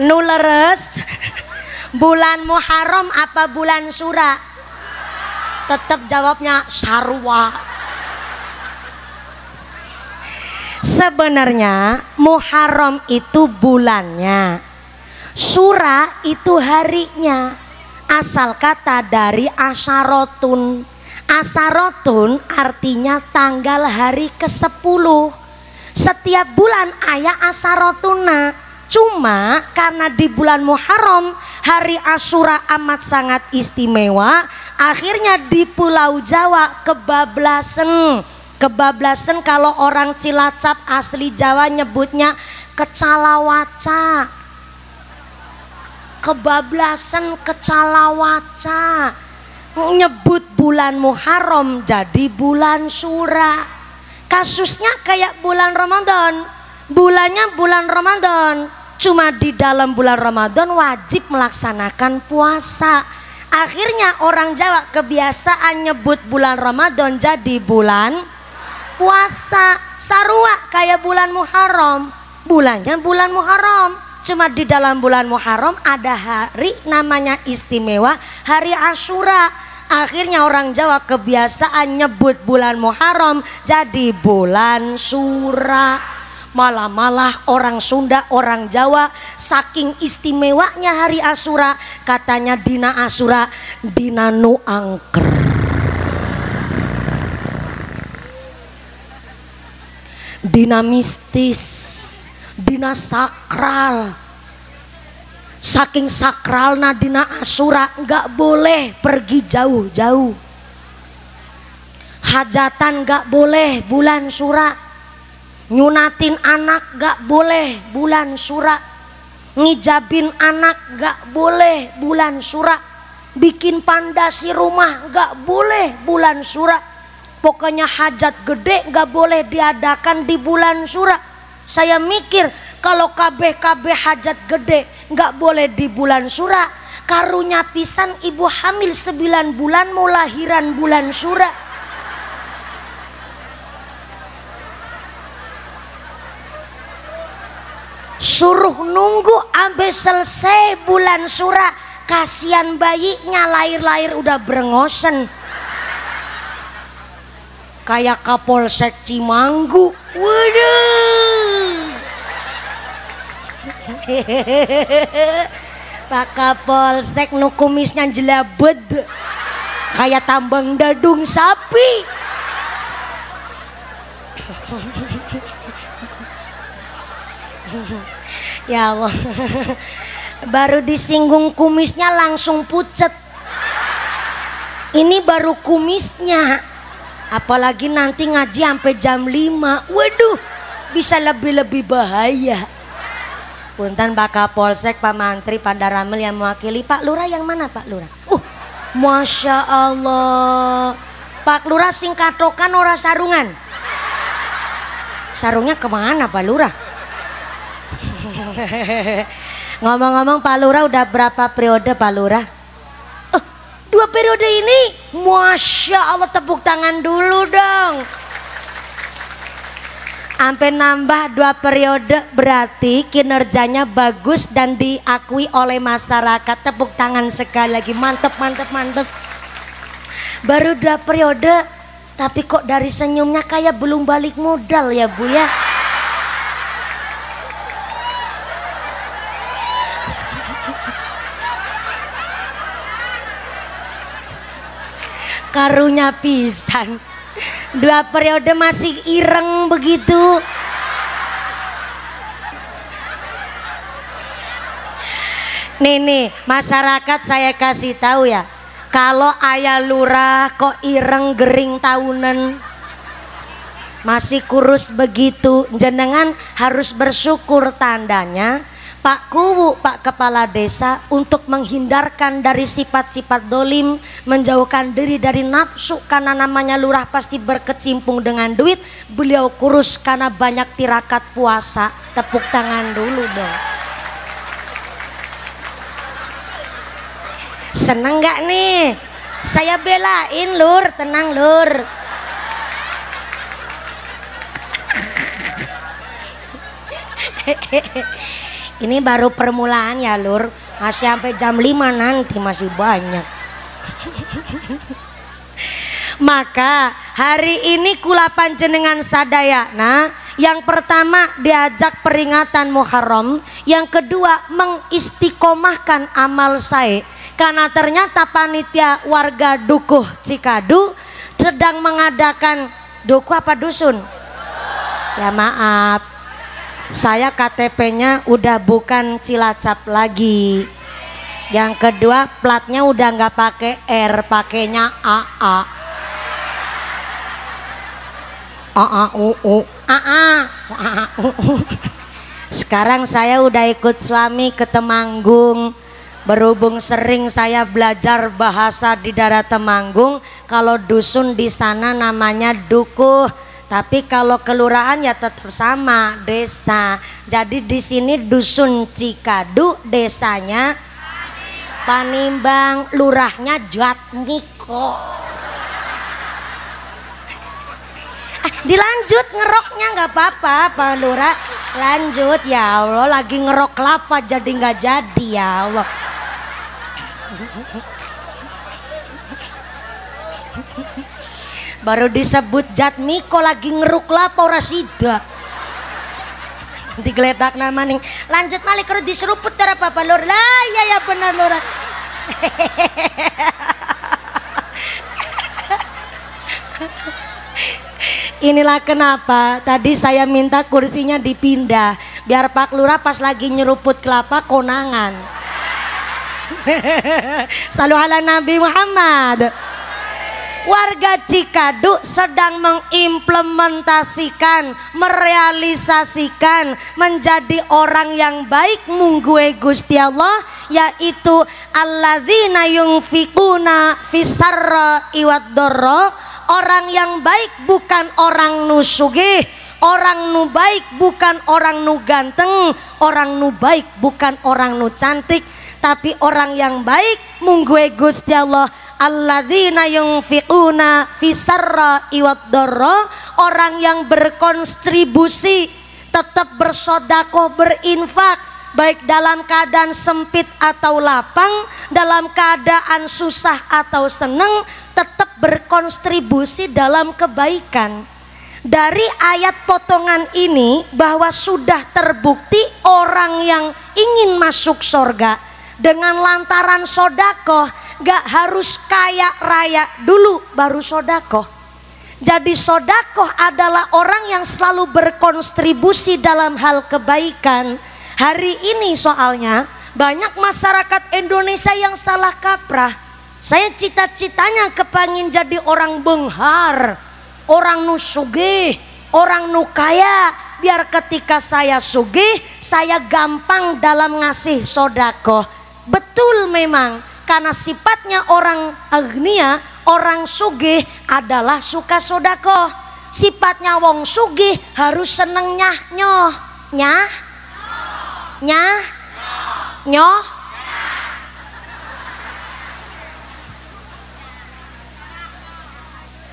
nu leres, bulan Muharram apa bulan Sura? Tetap jawabnya sarwa. Sebenarnya Muharram itu bulannya, Sura itu harinya. Asal kata dari asyarotun. Asyarotun artinya tanggal hari ke-10. Setiap bulan ayah asyarotuna. Cuma karena di bulan Muharram hari Asyura amat sangat istimewa, akhirnya di Pulau Jawa kebablasan kalau orang Cilacap asli Jawa nyebutnya kecalawaca. Kebablasan kecalawaca, nyebut bulan Muharram jadi bulan Sura. Kasusnya kayak bulan Ramadan, bulannya bulan Ramadan, cuma di dalam bulan Ramadan wajib melaksanakan puasa. Akhirnya orang Jawa kebiasaan nyebut bulan Ramadan jadi bulan puasa. Sarua kayak bulan Muharram, bulannya bulan Muharram, cuma di dalam bulan Muharram ada hari namanya istimewa, hari Asyura. Akhirnya orang Jawa kebiasaan nyebut bulan Muharram jadi bulan Sura. Malah orang Sunda, orang Jawa saking istimewanya hari Asyura, katanya dina Asyura dina nu angker. Dina mistis, dina sakral. Saking sakralna dina Asyura nggak boleh pergi jauh-jauh. Hajatan nggak boleh bulan Sura. Nyunatin anak gak boleh bulan Sura. Ngijabin anak gak boleh bulan Sura. Bikin pandasi rumah gak boleh bulan Sura. Pokoknya hajat gede gak boleh diadakan di bulan Sura. Saya mikir kalau KB hajat gede gak boleh di bulan Sura, karunya pisan ibu hamil 9 bulan mau lahiran bulan Sura. Suruh nunggu sampai selesai bulan Sura. Kasihan bayinya lahir udah brengosen. Kayak Kapolsek Cimanggu. Waduh. Pak Kapolsek nu kumisnya jelabed. Kayak tambang dadung sapi. Ya Allah, baru disinggung kumisnya langsung pucet. Ini baru kumisnya, apalagi nanti ngaji sampai jam 5. Waduh, bisa lebih bahaya. Punten Pak Kapolsek, Pak Mantri, Pak Daramil yang mewakili. Pak Lurah yang mana Pak Lurah? Masya Allah. Pak Lurah singkatokan ora sarungan. Sarungnya kemana Pak Lurah? Ngomong-ngomong Pak Lurah udah berapa periode Pak Lurah? 2 periode ini. Masya Allah, tepuk tangan dulu dong. Sampai nambah 2 periode berarti kinerjanya bagus dan diakui oleh masyarakat. Tepuk tangan sekali lagi, mantep mantep mantep. Baru 2 periode tapi kok dari senyumnya kayak belum balik modal ya Bu ya. Karunya pisan. 2 periode masih ireng begitu. Nih masyarakat saya kasih tahu ya, kalau ayah lurah kok ireng gering tahunan masih kurus begitu, jenengan harus bersyukur. Tandanya Pak Kuwu, Pak Kepala Desa, untuk menghindarkan dari sifat-sifat dolim, menjauhkan diri dari nafsu, karena namanya lurah pasti berkecimpung dengan duit. Beliau kurus karena banyak tirakat puasa. Tepuk tangan dulu dong. Seneng gak nih? Saya belain Lur, tenang Lur. Ini baru permulaan ya Lur, masih sampai jam 5 nanti masih banyak. Maka hari ini kula panjenengan sadayana, yang pertama diajak peringatan Muharram, yang kedua mengistiqomahkan amal sae. Karena ternyata panitia warga Dukuh Cikadu sedang mengadakan dukuh apa dusun? Ya maaf, saya KTP-nya udah bukan Cilacap lagi. Yang kedua platnya udah nggak pakai R, pakainya AA. Sekarang saya udah ikut suami ke Temanggung. Berhubung sering saya belajar bahasa di daerah Temanggung, kalau dusun di sana namanya dukuh. Tapi kalau kelurahan ya tetap sama, desa. Jadi di sini dusun Cikadu, desanya Panimbang, lurahnya Jatmiko. Dilanjut ngeroknya nggak apa-apa, Pak Lurah. Lanjut ya Allah, lagi ngerok kelapa jadi nggak jadi ya Allah. Baru disebut Jatmiko lagi ngeruk kelapa ora sida. Digeledak nama ning. Lanjut malih kerut diseruput tara Pak Lur. Lah ya benar Lur. Inilah kenapa tadi saya minta kursinya dipindah biar Pak Lurah pas lagi nyeruput kelapa konangan. Salu ala Nabi Muhammad. Warga Cikadu sedang mengimplementasikan, merealisasikan menjadi orang yang baik mungguwe Gusti Allah, yaitu alladzina yunfikuna fisarra iwaddorra. Orang yang baik bukan orang nu sugih, orang nu baik bukan orang nu ganteng, orang nu baik bukan orang nu cantik, tapi orang yang baik mungguwe Gusti Allah, alladzina yunfiquna fisarra iwaddorra. Orang yang berkontribusi, tetap bersodakoh, berinfak, baik dalam keadaan sempit atau lapang, dalam keadaan susah atau seneng, tetap berkontribusi dalam kebaikan. Dari ayat potongan ini bahwa sudah terbukti orang yang ingin masuk surga dengan lantaran sodakoh, gak harus kaya raya dulu baru sodakoh. Jadi sodakoh adalah orang yang selalu berkontribusi dalam hal kebaikan. Hari ini soalnya banyak masyarakat Indonesia yang salah kaprah. Saya cita-citanya kepangin jadi orang benghar, orang nu sugih, orang nu kaya, biar ketika saya sugih saya gampang dalam ngasih sodako. Betul memang, karena sifatnya orang agnia, orang sugih adalah suka sodako. Sifatnya wong sugih harus seneng nyah nyoh, nyah nyah nyoh.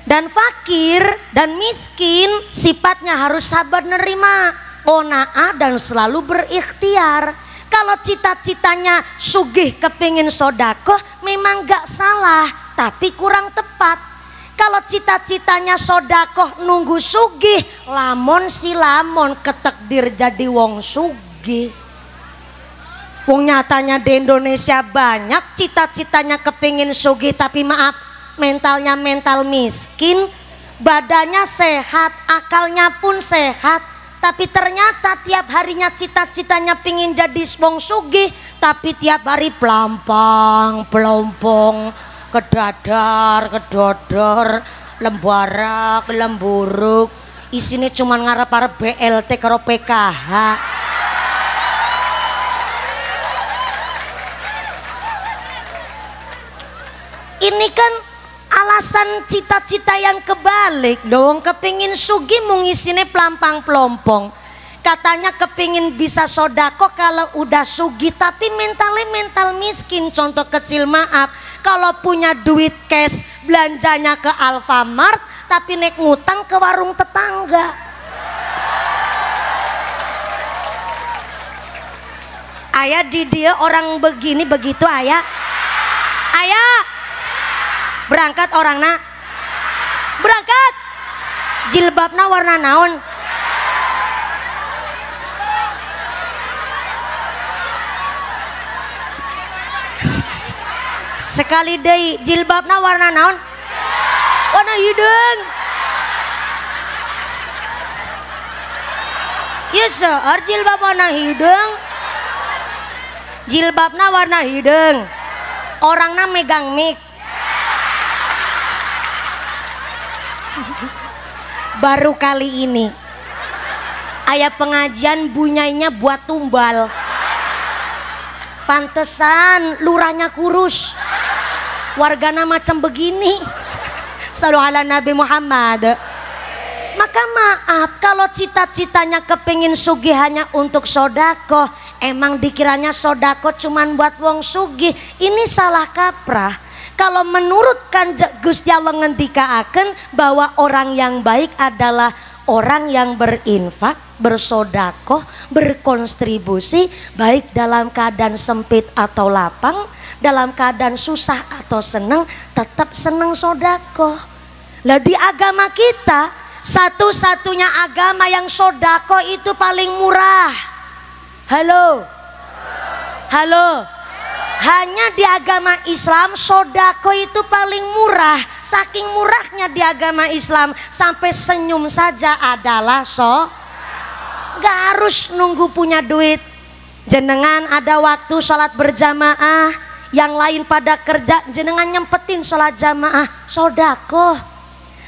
Dan fakir dan miskin sifatnya harus sabar nerima, qanaah dan selalu berikhtiar. Kalau cita-citanya sugih kepingin sodakoh memang gak salah, tapi kurang tepat. Kalau cita-citanya sodakoh nunggu sugih, lamon si lamon ketekdir jadi wong sugih. Wong nyatanya di Indonesia banyak cita-citanya kepingin sugih tapi maaf, mentalnya mental miskin, badannya sehat, akalnya pun sehat, tapi ternyata tiap harinya cita-citanya pingin jadi wong sugih, tapi tiap hari pelampang, pelompong, kedadar, kedodor, lembarak, lemburuk, isinya cuman ngarep-arep BLT karo PKH. Ini kan alasan cita-cita yang kebalik dong. Kepingin sugi mengisine pelampang pelompong, katanya kepingin bisa sodako kalau udah sugi, tapi mentalnya mental miskin. Contoh kecil maaf, kalau punya duit cash belanjanya ke Alfamart tapi naik ngutang ke warung tetangga. Ayah di dia orang begini begitu ayah. Ayah berangkat orang nak, berangkat jilbabna warna naon? Sekali deui jilbabna warna naon? Warna hidung. Ya seueur jilbab warna hidung. Jilbabna warna hidung. Orangna megang mic. Baru kali ini aya pengajian bunyainya buat tumbal. Pantesan lurahnya kurus, wargana macam begini. Sallu ala Nabi Muhammad. Maka maaf kalau cita-citanya kepingin sugih hanya untuk sodako, emang dikiranya sodako cuman buat wong sugih, ini salah kaprah. Kalau menurut Gusti Allah ngendikaaken bahwa orang yang baik adalah orang yang berinfak, bersodakoh, berkontribusi, baik dalam keadaan sempit atau lapang, dalam keadaan susah atau senang, tetap senang sodakoh. Lah di agama kita, satu-satunya agama yang sodakoh itu paling murah. Halo, halo. Hanya di agama Islam sodako itu paling murah. Saking murahnya di agama Islam sampai senyum saja adalah gak harus nunggu punya duit. Jenengan ada waktu sholat berjamaah, yang lain pada kerja, jenengan nyempetin sholat jamaah, sodako.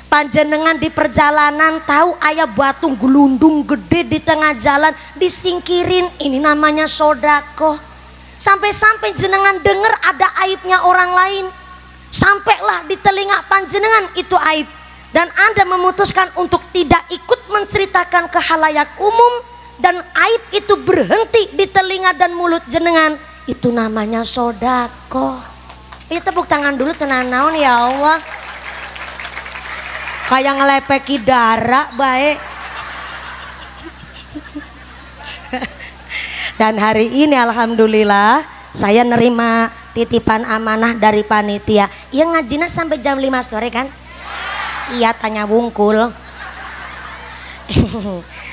Panjenengan di perjalanan tahu ayah batu gelundung gede di tengah jalan, disingkirin, ini namanya sodako. Sampai-sampai jenengan dengar ada aibnya orang lain, sampailah di telinga panjenengan itu aib, dan Anda memutuskan untuk tidak ikut menceritakan ke halayak umum, dan aib itu berhenti di telinga dan mulut jenengan, itu namanya sodako. Ini tepuk tangan dulu tenan naon ya Allah, kayak ngelepeki darah baik. Dan hari ini alhamdulillah saya nerima titipan amanah dari panitia. Iya ngajina sampai jam 5 sore kan? Iya tanya wungkul.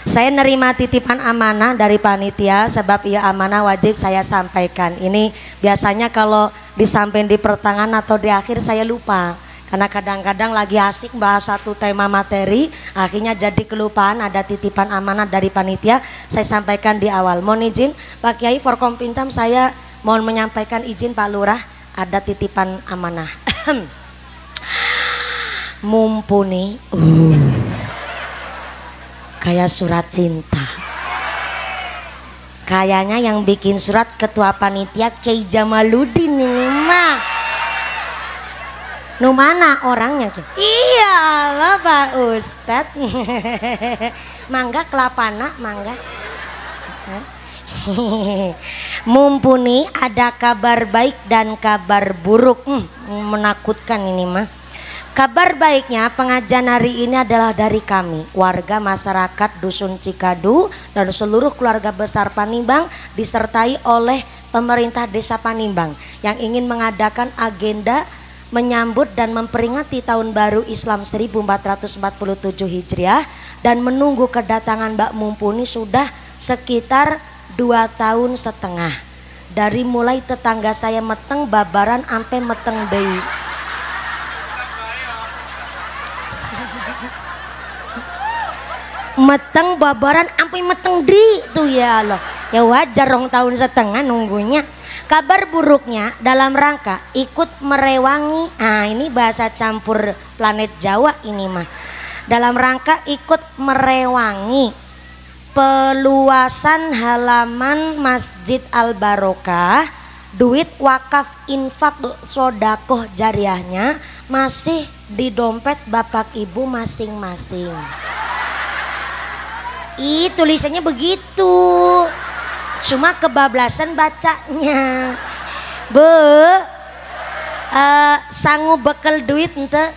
Saya nerima titipan amanah dari panitia, sebab iya amanah wajib saya sampaikan. Ini biasanya kalau disampaikan di pertengahan atau di akhir saya lupa, karena kadang-kadang lagi asik bahas satu tema materi, akhirnya jadi kelupaan. Ada titipan amanah dari panitia, saya sampaikan di awal. Mohon izin Pak Kiai, Forkompintam saya mohon menyampaikan izin Pak Lurah, ada titipan amanah. Mumpuni kayak surat cinta. Kayaknya yang bikin surat ketua panitia Kiai Jamaluddin ini mah. Nu mana orangnya? Iya lah Pak Ustadz. Mangga kelapana, mangga. Mumpuni ada kabar baik dan kabar buruk. Menakutkan ini mah. Kabar baiknya pengajian hari ini adalah dari kami, warga masyarakat Dusun Cikadu dan seluruh keluarga besar Panimbang disertai oleh pemerintah desa Panimbang yang ingin mengadakan agenda menyambut dan memperingati tahun baru Islam 1447 Hijriah dan menunggu kedatangan Mbak Mumpuni sudah sekitar 2 tahun setengah. Dari mulai tetangga saya meteng babaran sampai meteng deui. Meteng babaran sampai meteng di tuh ya Allah. Ya wajar dong tahun setengah nunggunya. Kabar buruknya dalam rangka ikut merewangi. Ini bahasa campur planet Jawa ini mah. Dalam rangka ikut merewangi peluasan halaman Masjid Al Barokah, duit wakaf infak sodakoh jariahnya masih di dompet bapak ibu masing-masing. Tulisannya begitu, cuma kebablasan bacanya. Sanggup bekal duit ente?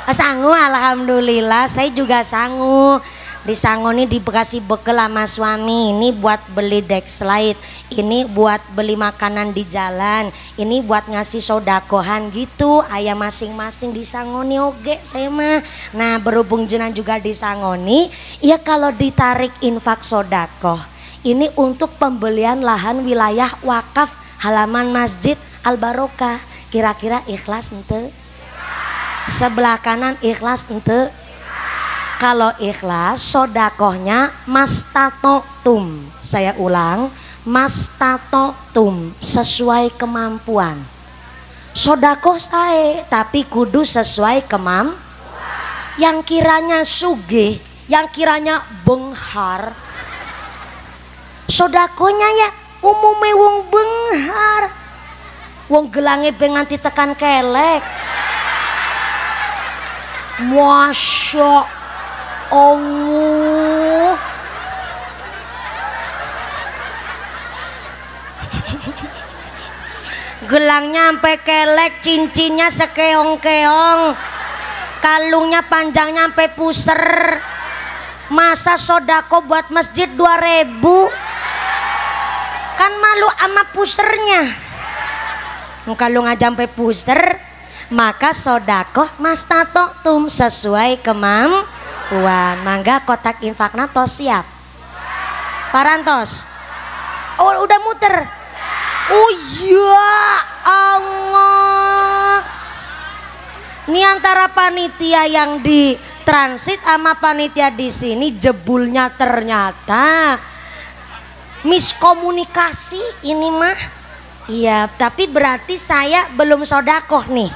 Sanggup, alhamdulillah saya juga sanggup. Di Sangoni dikasih bekal sama suami, ini buat beli Dexlite, ini buat beli makanan di jalan, ini buat ngasih sodakohan gitu. Ayah masing-masing di Sangoni oge saya mah. Nah berhubung jenang juga di Sangoni, ya kalau ditarik infak sodakoh ini untuk pembelian lahan wilayah wakaf halaman Masjid Al Barokah. Kira-kira ikhlas ente? Sebelah kanan ikhlas ente? Kalau ikhlas sodakohnya mastatotum. Saya ulang, mastatotum, sesuai kemampuan. Sodakoh saya tapi kudu sesuai kemampuan. Yang kiranya sugih, yang kiranya benghar, sodakohnya ya umume wong benghar, wong gelange penganti tekan kelek. Masya Allah. Gelangnya sampai kelek, cincinnya sekeong-keong, kalungnya panjangnya sampai puser. Masa sodako buat masjid 2.000? Kan malu sama pusernya. Kalung aja sampai puser. Maka sodako mastatotum sesuai kemampuan. Mangga kotak infakna tos siap. Parantos. Oh udah muter. Oh ya Allah. Ini antara panitia yang di transit sama panitia di sini jebulnya ternyata miskomunikasi ini mah. Iya, tapi berarti saya belum sodakoh nih.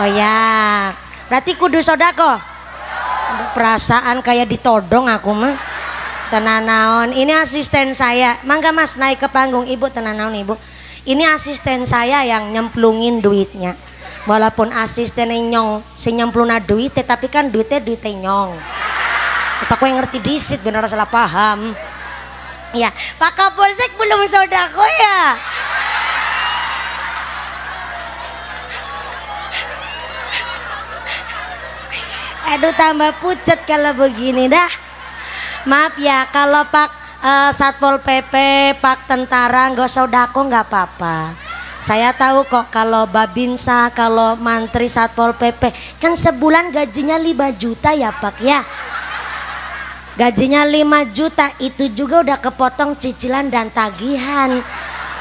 Oh ya, berarti kudu sodakoh. Perasaan kayak ditodong aku mah. Tenanaon, ini asisten saya. Mangga Mas naik ke panggung, Ibu. Tenanaon Ibu. Ini asisten saya yang nyemplungin duitnya. Walaupun asisten nyong si nyempluna duit, tapi kan duitnya nyong. Aku yang ngerti disit, bener salah paham. Ya, Pak Kapolsek belum sodako ya. Aduh tambah pucet kalau begini dah. Maaf ya kalau Pak Satpol PP, Pak Tentara nggak sodako nggak apa-apa. Saya tahu kok kalau Babinsa, kalau Mantri Satpol PP kan sebulan gajinya 5 juta ya Pak ya. Gajinya 5 juta itu juga udah kepotong cicilan dan tagihan.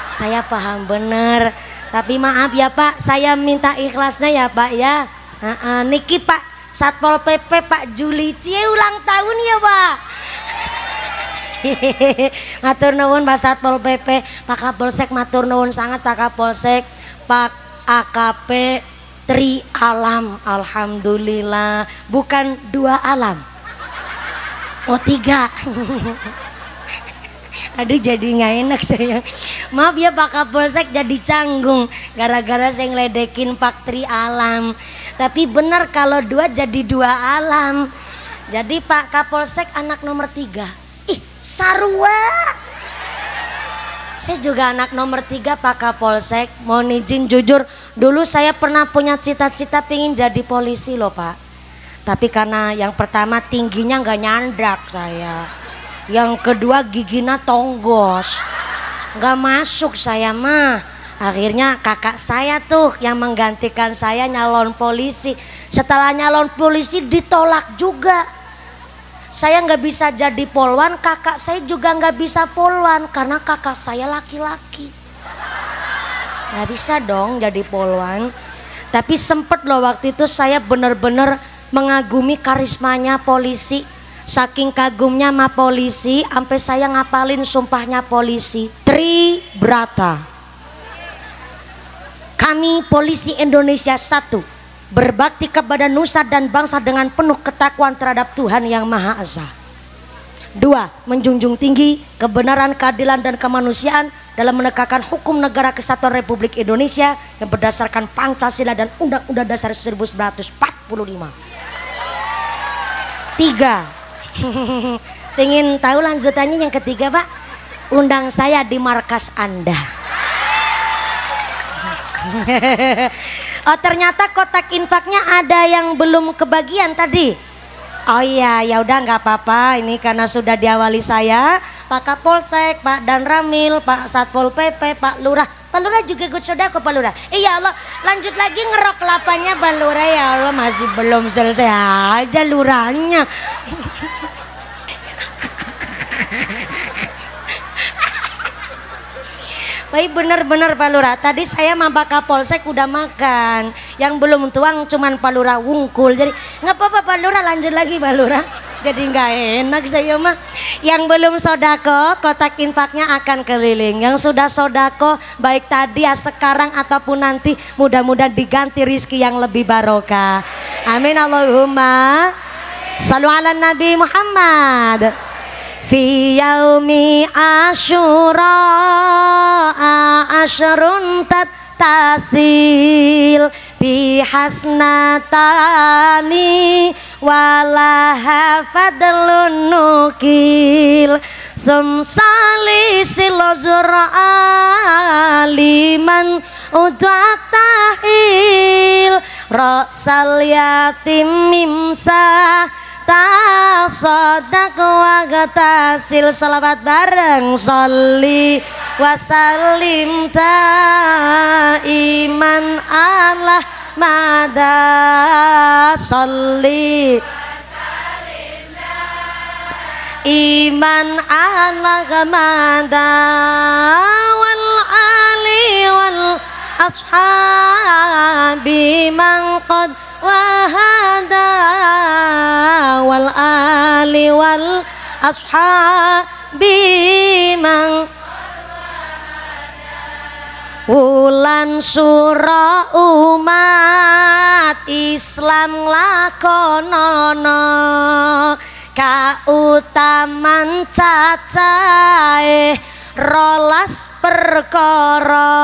Saya paham bener. Tapi maaf ya Pak, saya minta ikhlasnya ya Pak ya. Niki Pak Satpol PP Pak Juli Cie ulang tahun ya Pak. Matur nuwun Pak Satpol PP, Pak Kapolsek matur nuwun sangat Pak Kapolsek, Pak AKP Tri Alam, alhamdulillah bukan 2 alam. Oh 3. Aduh jadi nggak enak saya. Maaf ya Pak Kapolsek, jadi canggung gara-gara saya ngeledekin Pak Tri Alam. Tapi benar kalau dua jadi dua alam. Jadi Pak Kapolsek anak nomor 3. Ih sarua. Saya juga anak nomor 3 Pak Kapolsek. Mohon izin jujur, dulu saya pernah punya cita-cita pengen jadi polisi loh Pak. Tapi karena yang pertama tingginya nggak nyandak saya. Yang kedua giginya tonggos, nggak masuk saya mah. Akhirnya kakak saya tuh yang menggantikan saya nyalon polisi. Setelah nyalon polisi ditolak juga. Saya nggak bisa jadi polwan, kakak saya juga nggak bisa polwan karena kakak saya laki-laki. Nggak bisa dong jadi polwan. Tapi sempet loh waktu itu saya bener-bener mengagumi karismanya polisi. Saking kagumnya sama polisi, sampai saya ngapalin sumpahnya polisi. Tri Brata. Kami polisi Indonesia 1, berbakti kepada nusa dan bangsa dengan penuh ketakwaan terhadap Tuhan Yang Maha Esa. 2, menjunjung tinggi kebenaran, keadilan dan kemanusiaan dalam menegakkan hukum negara kesatuan Republik Indonesia yang berdasarkan Pancasila dan Undang-Undang Dasar 1945. 3, pengen tahu lanjutannya yang ketiga Pak? Undang saya di markas Anda. Oh ternyata kotak infaknya ada yang belum kebagian tadi. Oh iya, ya udah nggak apa-apa. Ini karena sudah diawali saya, Pak Kapolsek, Pak Danramil, Pak Satpol PP, Pak Lurah. Pak Lurah juga ikut sodako Pak Lurah. Iya Allah, lanjut lagi ngerok kelapanya Pak Lurah. Ya Allah, masih belum selesai aja lurahnya. Baik bener-bener Pak Lurah, tadi saya sama Pak Kapolsek udah makan. Yang belum tuang cuman Pak Lurah wungkul. Jadi nggak apa-apa Pak Lurah, lanjut lagi Pak Lurah. Jadi nggak enak saya mah. Yang belum sodako, kotak infaknya akan keliling. Yang sudah sodako, baik tadi ya sekarang ataupun nanti, mudah-mudahan diganti rizki yang lebih barokah. Amin Allahumma. Shallu ala Nabi Muhammad. Fi yaumi asyura asyrun tasil bi hasnatani walaha fadlun nukil sumsali silozura aliman udak tahil rosal yatim mimsa tasodak wa gatasil. Salawat bareng sholli wasallim iman ala mada sholli iman ala mada wal ali wal ashabi man qad wahada wal ali wal ashabi man wulan sura umat Islam lakonono kautaman cacahe rolas perkara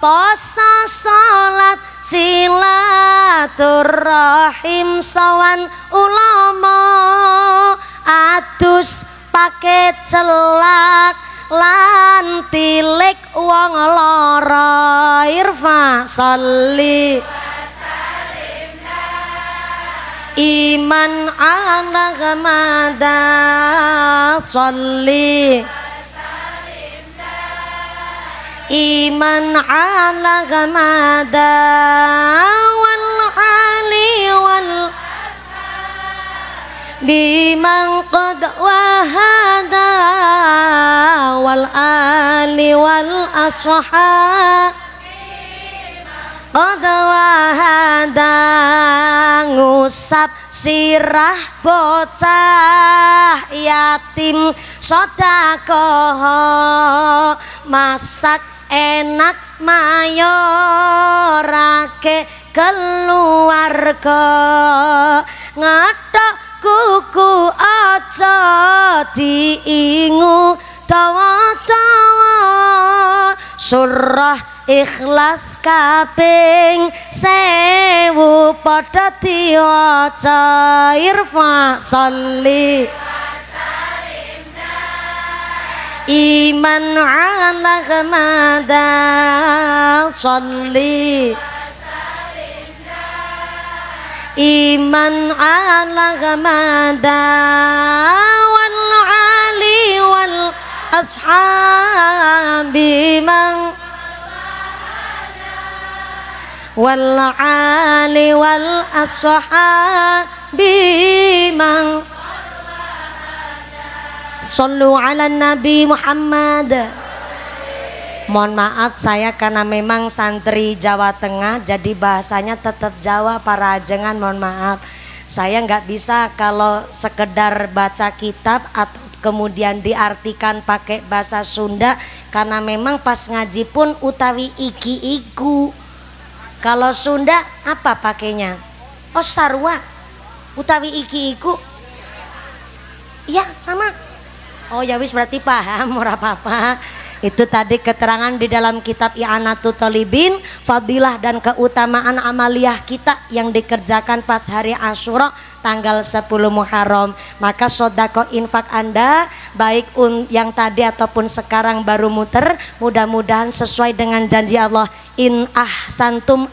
poso salat silaturahim sawan ulama adus paket celak lan tilik wong lara irfa sholli iman ala gamada sholli iman ala gamada wal ali wal biman qad wahada wal ali wal ashab qad wahada ngusap sirah bocah yatim sedekah masak enak mayorake keluarga ngethok kuku aja diingu dawa-dawa surah Ikhlas kaping 1000 padha diwaca irfa sholli iman ala ghamada sholli iman ala ghamada wal ali wal ashabi man wal ali wal ashabi man sallu ala Nabi Muhammad. Mohon maaf saya karena memang santri Jawa Tengah jadi bahasanya tetap Jawa para ajengan, mohon maaf. Saya nggak bisa kalau sekedar baca kitab atau kemudian diartikan pakai bahasa Sunda karena memang pas ngaji pun utawi iki iku. Kalau Sunda apa pakainya? Oh sarwa. Utawi iki iku. Iya sama. Oh ya wis berarti paham ora apa-apa. Itu tadi keterangan di dalam kitab I'anatul Thalibin, fadilah dan keutamaan amaliyah kita yang dikerjakan pas hari Asyura tanggal 10 Muharram. Maka sedekah infak Anda baik yang tadi ataupun sekarang baru muter, mudah-mudahan sesuai dengan janji Allah, in ahsantum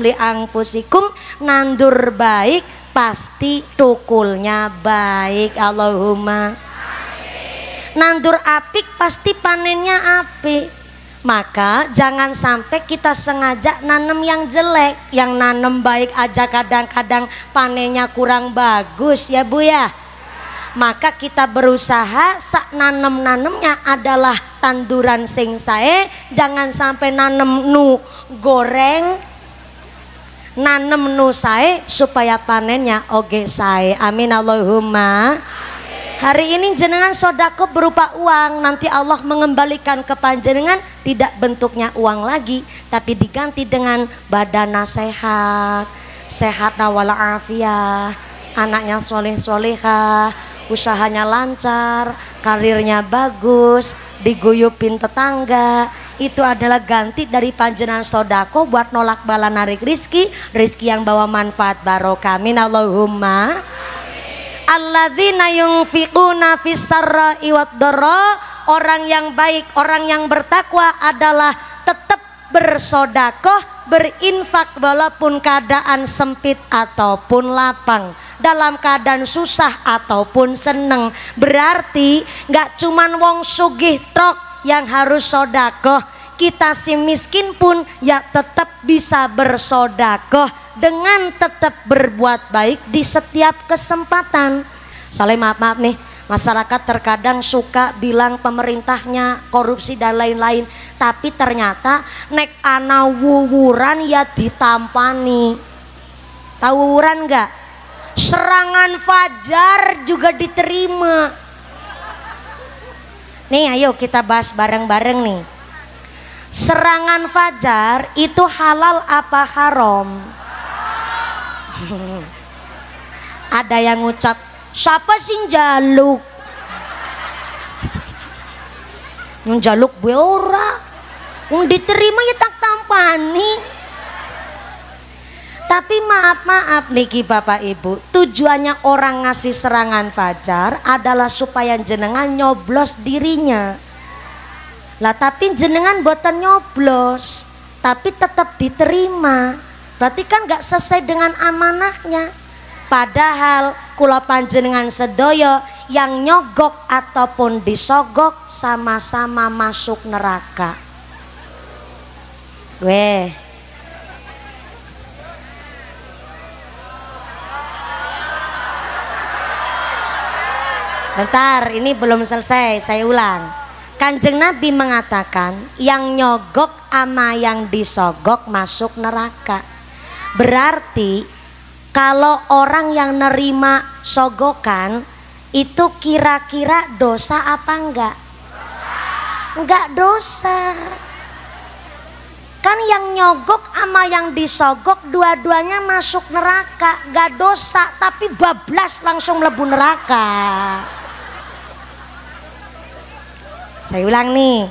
li anfusikum, nandur baik pasti tukulnya baik. Allahumma nandur apik pasti panennya apik. Maka jangan sampai kita sengaja nanem yang jelek, yang nanem baik aja kadang-kadang panennya kurang bagus ya Bu ya. Maka kita berusaha sak nanemnya adalah tanduran sing sae, jangan sampai nanem nu goreng, nanem nu sae supaya panennya oge sae. Amin Allahumma. Hari ini jenengan sodako berupa uang, nanti Allah mengembalikan ke panjenengan tidak bentuknya uang lagi, tapi diganti dengan badan sehat, sehat walafiat, anaknya soleh-solehah, usahanya lancar, karirnya bagus, diguyupin tetangga. Itu adalah ganti dari panjenengan sodako buat nolak bala narik rizki, rizki yang bawa manfaat barokah. Amin Allahumma. Alladzina yunfiquna fis sarra'i wad dharra, orang yang baik, orang yang bertakwa adalah tetap bersodakoh, berinfak walaupun keadaan sempit ataupun lapang, dalam keadaan susah ataupun seneng. Berarti nggak cuman wong sugih trok yang harus sodakoh, kita si miskin pun ya tetap bisa bersodakoh dengan tetap berbuat baik di setiap kesempatan. Soalnya maaf nih, masyarakat terkadang suka bilang pemerintahnya korupsi dan lain-lain, tapi ternyata nek ana wuwuran ya ditampani. Tahu wuwuran nggak? Serangan fajar juga diterima. Nih ayo kita bahas bareng-bareng nih. Serangan fajar itu halal apa haram? Ada yang ngucap, siapa sih jaluk? Njaluk gue ora, diterima ya tak tampani. Tapi maaf niki Bapak Ibu, tujuannya orang ngasih serangan fajar adalah supaya jenengan nyoblos dirinya. Lah tapi jenengan boten nyoblos, tapi tetap diterima. Berarti kan gak sesuai dengan amanahnya. Padahal kula panjenengan sedoyo yang nyogok ataupun disogok sama-sama masuk neraka. Weh. Bentar, ini belum selesai, saya ulang. Kanjeng Nabi mengatakan yang nyogok ama yang disogok masuk neraka. Berarti kalau orang yang nerima sogokan itu kira-kira dosa apa enggak? Enggak dosa. Kan yang nyogok ama yang disogok dua-duanya masuk neraka, enggak dosa, tapi bablas langsung lebu neraka. Saya ulang nih,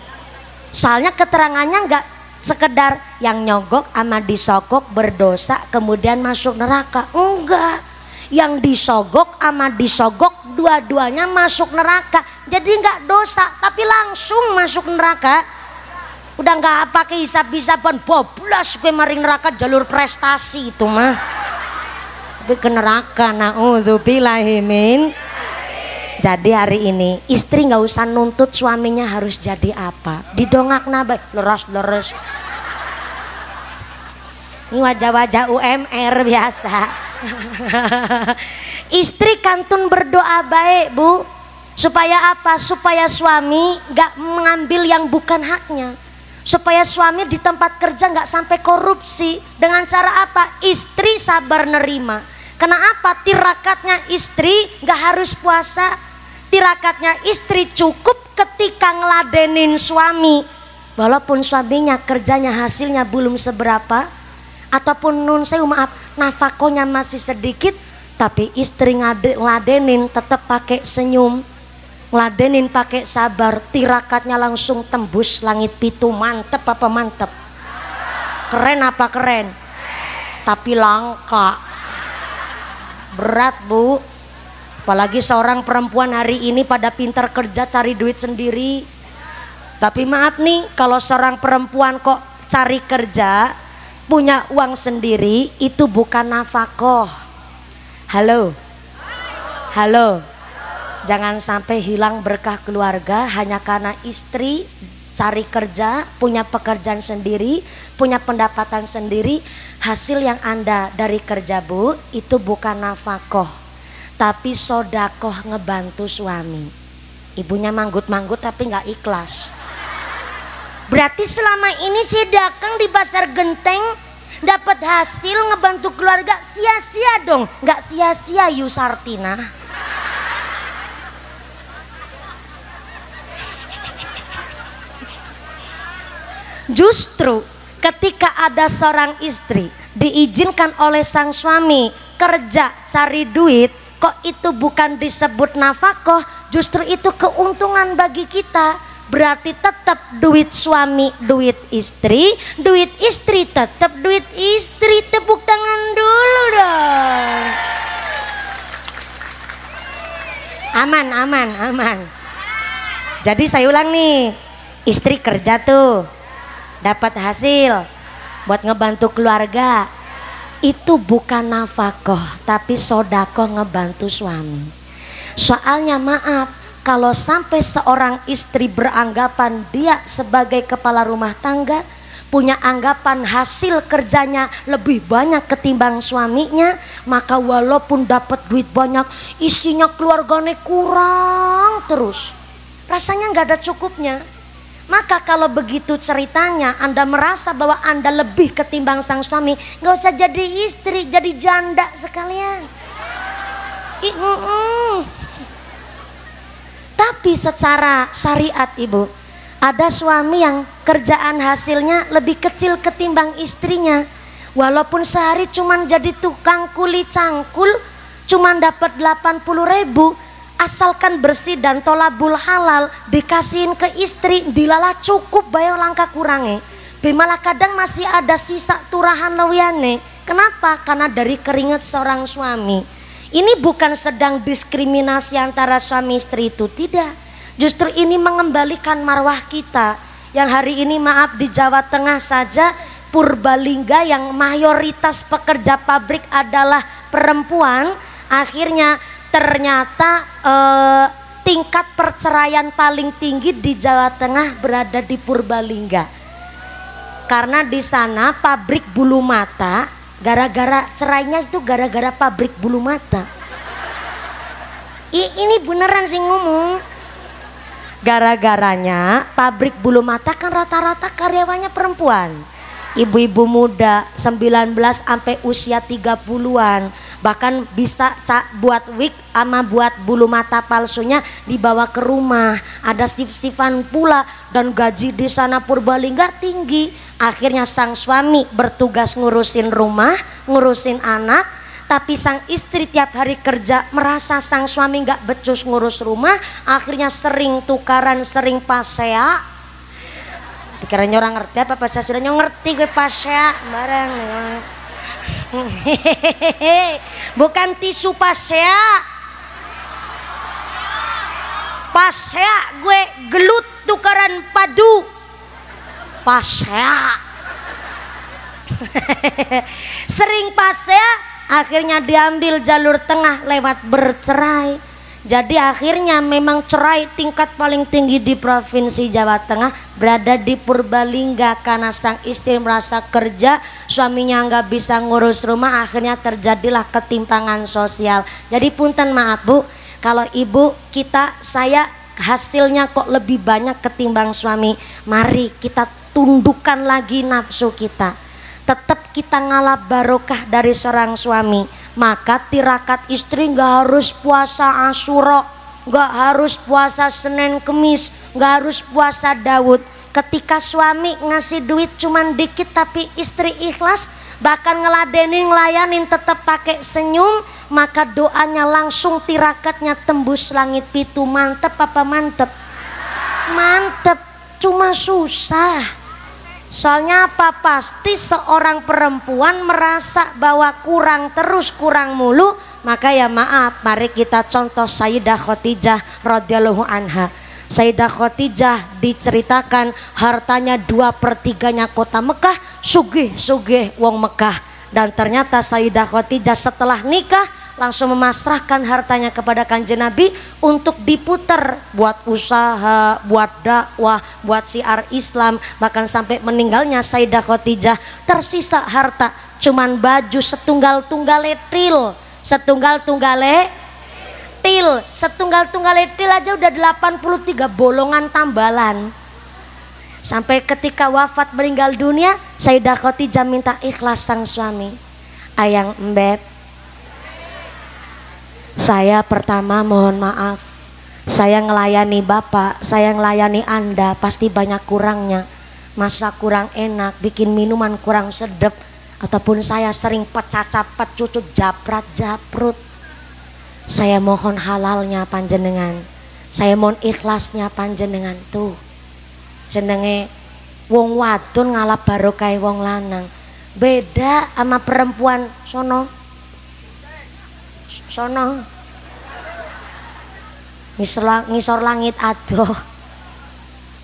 soalnya keterangannya nggak sekedar yang nyogok sama disogok berdosa kemudian masuk neraka, enggak. Yang disogok sama disogok dua-duanya masuk neraka, jadi nggak dosa tapi langsung masuk neraka. Udah nggak pakai hisab-hisaban, bablas gue maring neraka jalur prestasi itu mah, tapi ke neraka. Naudzubillahimin. Jadi hari ini istri nggak usah nuntut suaminya harus jadi apa, didongak nabai leres. Ini wajah-wajah UMR biasa. Istri kantun berdoa baik bu, supaya apa? Supaya suami nggak mengambil yang bukan haknya, supaya suami di tempat kerja nggak sampai korupsi. Dengan cara apa? Istri sabar nerima. Kenapa? Tirakatnya istri nggak harus puasa, tirakatnya istri cukup ketika ngeladenin suami, walaupun suaminya kerjanya hasilnya belum seberapa, ataupun nun saya maaf nafakonya masih sedikit, tapi istri ngeladenin tetap pakai senyum, ngeladenin pakai sabar, tirakatnya langsung tembus langit pitu. Mantep apa mantep? Keren apa keren? Tapi langka, berat bu. Apalagi seorang perempuan hari ini pada pintar kerja cari duit sendiri. Tapi maaf nih, kalau seorang perempuan kok cari kerja punya uang sendiri, itu bukan nafkah. Halo, halo, jangan sampai hilang berkah keluarga hanya karena istri cari kerja, punya pekerjaan sendiri, punya pendapatan sendiri. Hasil yang Anda dari kerja bu, itu bukan nafkah, tapi sodakoh ngebantu suami. Ibunya manggut-manggut tapi nggak ikhlas. Berarti selama ini si dagang di pasar genteng dapat hasil ngebantu keluarga, sia-sia dong. Nggak sia-sia Yusartina. Justru ketika ada seorang istri diizinkan oleh sang suami kerja cari duit, kok itu bukan disebut nafkah, justru itu keuntungan bagi kita. Berarti tetap duit suami duit istri tetap duit istri. Tepuk tangan dulu dong. Aman. Jadi saya ulang nih, istri kerja tuh dapat hasil buat ngebantu keluarga, itu bukan nafkah tapi sodakoh ngebantu suami. Soalnya maaf, kalau sampai seorang istri beranggapan dia sebagai kepala rumah tangga, punya anggapan hasil kerjanya lebih banyak ketimbang suaminya, maka walaupun dapat duit banyak, isinya keluarganya kurang terus, rasanya nggak ada cukupnya. Maka kalau begitu ceritanya Anda merasa bahwa Anda lebih ketimbang sang suami, nggak usah jadi istri, jadi janda sekalian. Tapi secara syariat ibu, ada suami yang kerjaan hasilnya lebih kecil ketimbang istrinya, walaupun sehari cuman jadi tukang kuli cangkul, cuman dapat 80.000, asalkan bersih dan tolabul halal, dikasihin ke istri dilala cukup bayar langka kurangnya. Malah kadang masih ada sisa turahan lewiane. Kenapa? Karena dari keringat seorang suami. Ini bukan sedang diskriminasi antara suami istri, itu tidak. Justru ini mengembalikan marwah kita yang hari ini maaf di Jawa Tengah saja, Purbalingga yang mayoritas pekerja pabrik adalah perempuan. Akhirnya ternyata tingkat perceraian paling tinggi di Jawa Tengah berada di Purbalingga. Karena di sana pabrik bulu mata, gara-gara cerainya itu gara-gara pabrik bulu mata. Ini beneran sih ngomong. Gara-garanya pabrik bulu mata kan rata-rata karyawannya perempuan. Ibu-ibu muda 19 sampai usia 30-an. Bahkan bisa buat wig sama buat bulu mata palsunya dibawa ke rumah. Ada sif-sifan pula, dan gaji di sana Purbalingga tinggi. Akhirnya sang suami bertugas ngurusin rumah, ngurusin anak, tapi sang istri tiap hari kerja, merasa sang suami nggak becus ngurus rumah, akhirnya sering tukaran, sering pasea. Dikiranya orang ngerti apa bahasa Sundanya, ngerti gue pasea bareng. Bukan tisu pasea. Pasea gue gelut tukaran padu. Pasea. Sering pasea, akhirnya diambil jalur tengah lewat bercerai. Jadi akhirnya memang cerai tingkat paling tinggi di Provinsi Jawa Tengah berada di Purbalingga, karena sang istri merasa kerja, suaminya nggak bisa ngurus rumah, akhirnya terjadilah ketimpangan sosial. Jadi punten maaf Bu, kalau ibu saya hasilnya kok lebih banyak ketimbang suami. Mari kita tundukkan lagi nafsu kita. Tetap kita ngalap barokah dari seorang suami. Maka tirakat istri nggak harus puasa Asyura, nggak harus puasa Senin Kemis, nggak harus puasa Daud. Ketika suami ngasih duit cuman dikit tapi istri ikhlas, bahkan ngeladenin, ngelayanin, tetap pakai senyum, maka doanya langsung tirakatnya tembus langit pitu. Mantep apa mantep? Mantep, cuma susah. Soalnya apa? Pasti seorang perempuan merasa bahwa kurang terus, kurang mulu. Maka ya maaf, mari kita contoh Sayyidah Khadijah radhiyallahu anha. Sayyidah Khadijah diceritakan hartanya 2/3-nya kota Mekah, sugih-sugih wong Mekah. Dan ternyata Sayyidah Khadijah setelah nikah langsung memasrahkan hartanya kepada Kanjeng Nabi untuk diputar buat usaha, buat dakwah, buat syiar Islam. Bahkan sampai meninggalnya Sayyidah Khadijah tersisa harta cuman baju setunggal-tunggale til, setunggal-tunggale til aja udah 83 bolongan tambalan. Sampai ketika wafat meninggal dunia, Sayyidah Khadijah minta ikhlas sang suami. Ayang embeb, saya pertama mohon maaf, saya ngelayani Bapak, saya ngelayani Anda pasti banyak kurangnya. Masak kurang enak, bikin minuman kurang sedep, ataupun saya sering pecacapet, cucut, japrat-japrut. Saya mohon halalnya panjenengan, saya mohon ikhlasnya panjenengan. Tuh jenenge wong wadon ngalap barokah wong lanang. Beda sama perempuan sono ngisor langit adoh.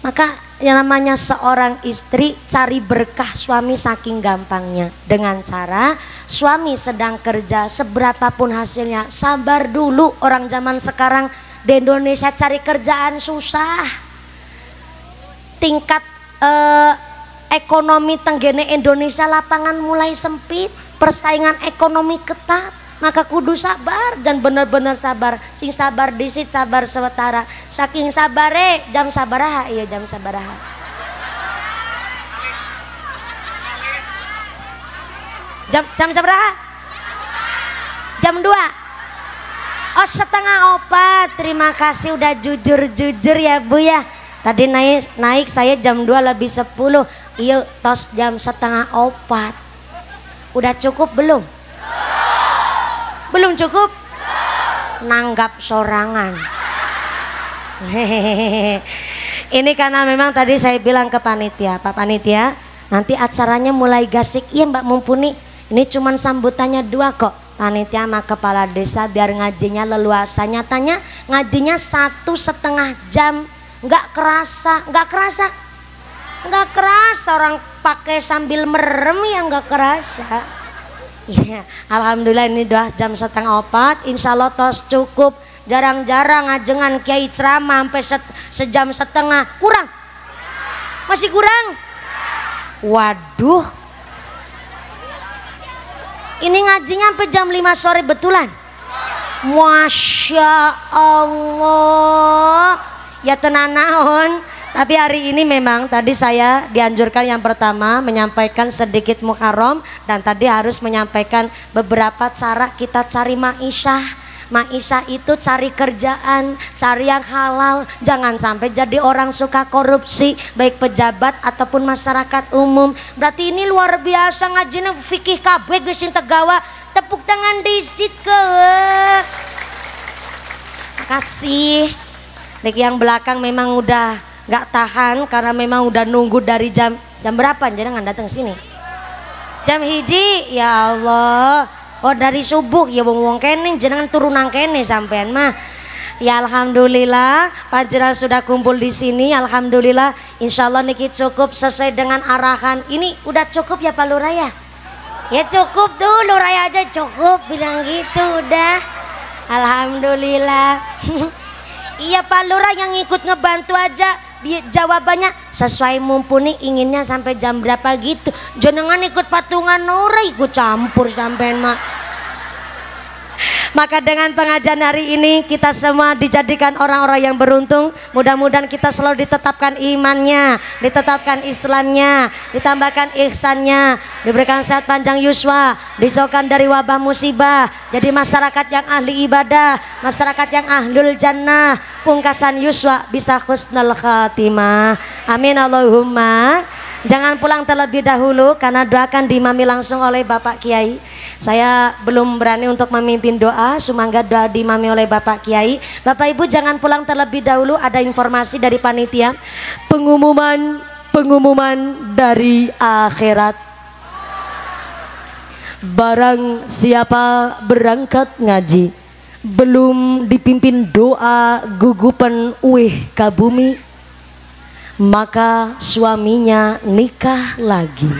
Maka yang namanya seorang istri cari berkah suami saking gampangnya, dengan cara suami sedang kerja seberapapun hasilnya sabar dulu. Orang zaman sekarang di Indonesia cari kerjaan susah, tingkat ekonomi tenggene Indonesia lapangan mulai sempit, persaingan ekonomi ketat. Maka kudu sabar dan bener-bener sabar. Sing sabar disit sabar sewetara. Saking sabare jam sabaraha, iya jam sabaraha. Jam sabaraha? Jam 2. Oh 3:30. Terima kasih udah jujur-jujur ya Bu ya. Tadi naik saya jam 2 lebih 10. Iya tos jam 3:30. Udah cukup belum? Belum cukup? Nanggap sorangan. Ini karena memang tadi saya bilang ke panitia, Pak Panitia, nanti acaranya mulai gasik. Iya Mbak Mumpuni, ini cuman sambutannya 2 kok. Panitia sama kepala desa biar ngajinya leluasa. Nyatanya ngajinya 1,5 jam. Nggak kerasa orang pakai sambil merem ya nggak kerasa. Ya, alhamdulillah ini udah jam 3:30. Insya Allah tos cukup. Jarang-jarang ngajengan kiai ceramah sampai sejam setengah. Kurang? Masih kurang? Waduh. Ini ngajinya sampai jam 5 sore betulan? Masya Allah. Ya tenan naon. Tapi hari ini memang tadi saya dianjurkan yang pertama menyampaikan sedikit muharram, dan tadi harus menyampaikan beberapa cara kita cari ma'isyah. Ma'isyah itu cari kerjaan, cari yang halal, jangan sampai jadi orang suka korupsi, baik pejabat ataupun masyarakat umum. Berarti ini luar biasa ngajinya fikih kabeh geus sing tegawa. Tepuk tangan disit ke. Makasih. Dek yang belakang memang udah nggak tahan karena memang udah nunggu dari jam berapa jangan datang sini. Jam hiji, ya Allah. Oh dari subuh ya wong kene jenengan turunan kene sampean mah. Ya alhamdulillah panjenengan sudah kumpul di sini. Alhamdulillah insyaallah niki cukup sesuai dengan arahan. Ini udah cukup ya Pak Lurah ya? Ya cukup dulu Raya aja cukup bilang gitu udah. Alhamdulillah. Iya Pak Lurah yang ikut ngebantu aja jawabannya sesuai mumpuni inginnya sampai jam berapa gitu. Jenengan ikut patungan ora ikut campur sampean mah. Maka dengan pengajian hari ini kita semua dijadikan orang-orang yang beruntung. Mudah-mudahan kita selalu ditetapkan imannya, ditetapkan Islamnya, ditambahkan ihsannya, diberikan sehat panjang yuswa, dijauhkan dari wabah musibah, jadi masyarakat yang ahli ibadah, masyarakat yang ahlul jannah, pungkasan yuswa bisa husnul khatimah. Amin Allahumma. Jangan pulang terlebih dahulu karena doa akan diimami langsung oleh Bapak Kiai. Saya belum berani untuk memimpin doa, sumangga doa diimami oleh Bapak Kiai. Bapak Ibu jangan pulang terlebih dahulu, ada informasi dari panitia. Pengumuman dari akhirat. Barang siapa berangkat ngaji belum dipimpin doa gugupan uih ka bumi, maka suaminya nikah lagi.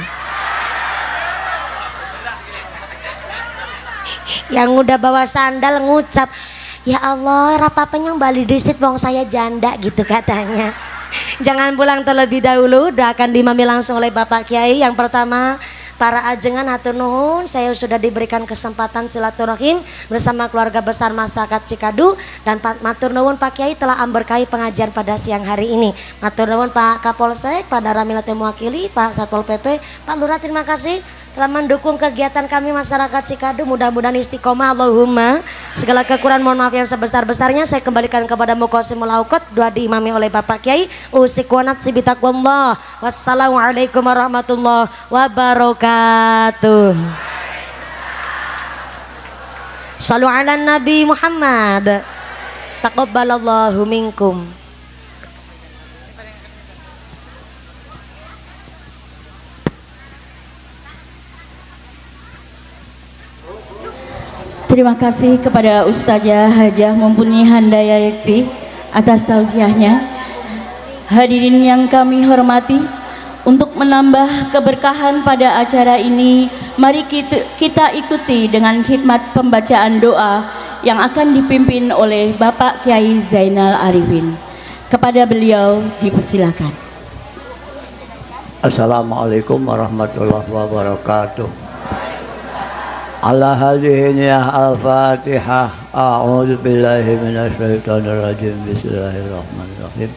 Yang udah bawa sandal ngucap, ya Allah rapapanya bali disit wong saya janda gitu katanya. Jangan pulang terlebih dahulu, doakan dimami langsung oleh Bapak Kiai. Yang pertama, para ajengan hatur nuhun, saya sudah diberikan kesempatan silaturahim bersama keluarga besar masyarakat Cikadu, dan matur nuwun Pak Kiai telah memberkahi pengajian pada siang hari ini. Matur nuwun Pak Kapolsek, Pak Daramilatul Mewakili, Pak Satpol PP, Pak Lurah, terima kasih telah mendukung kegiatan kami masyarakat Cikadu. Mudah-mudahan istiqomah Allahumma. Segala kekurangan mohon maaf yang sebesar-besarnya saya kembalikan kepada Muqasimul Auqat. Doa diimami oleh Bapak Kiai. Usiku wa nafsi bitaqwallah. Wassalamualaikum warahmatullahi wabarakatuh. Shallu ala Nabi Muhammad. Taqabbalallahu minkum. Terima kasih kepada Ustazah Hajah Mumpuni Handaya Yakti atas tausiahnya. Hadirin yang kami hormati, untuk menambah keberkahan pada acara ini, mari kita ikuti dengan khidmat pembacaan doa yang akan dipimpin oleh Bapak Kiai Zainal Arifin. Kepada beliau dipersilakan. Assalamualaikum warahmatullahi wabarakatuh. Ala hadhihi niyah al-fatihah. A'udzu billahi minasyaitonir rajim. Bismillahirrahmanirrahim.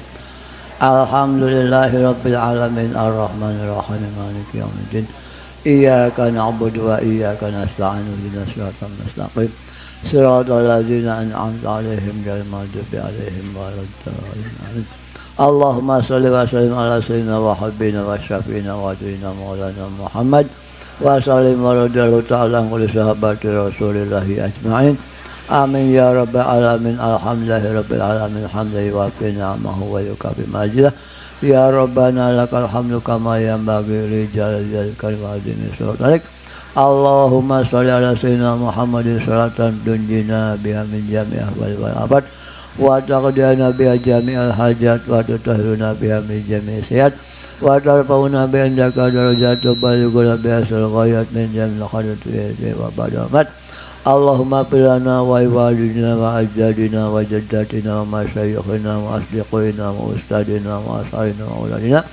Alhamdulillahi rabbil alamin arrahmanir rahim maliki yaumiddin. Iyyaka na'budu wa iyyaka nasta'in ihdinas siratal mustaqim. Shiratal ladzina an'amta 'alaihim ghairil maghdubi 'alaihim waladdallin. Allahumma shalli wa sallim ala sayyidina wa habibina wa syafiina wa adina maulana Muhammad wa sallim wa radiyallahu ta'ala kulli sahabati rasulillahi ajma'in. Amin ya rabbal alamin. Alhamdulillahi rabbil alamin hamdan wa fi ni'amahu wa yukafi majidah. Ya rabbana lakal hamdu kama yanbaghi li jalali kalimati suralik. Allahumma sholli ala sayyidina Muhammadin sholatan tunjina biha min jami' ahwal wal abad wa taqdina biha jami'al hajat wa tutahhiruna biha min jami' sayyi'at wa tarfa'una bi indaka darajatu balighuna bi asal ghayat min jamil khairat wa badamat. Allahumma pilana wa walidina wa ajdadina wa jaddatina wa masyayikhina wa asdiqina wa ustadina wa asharina wa uladina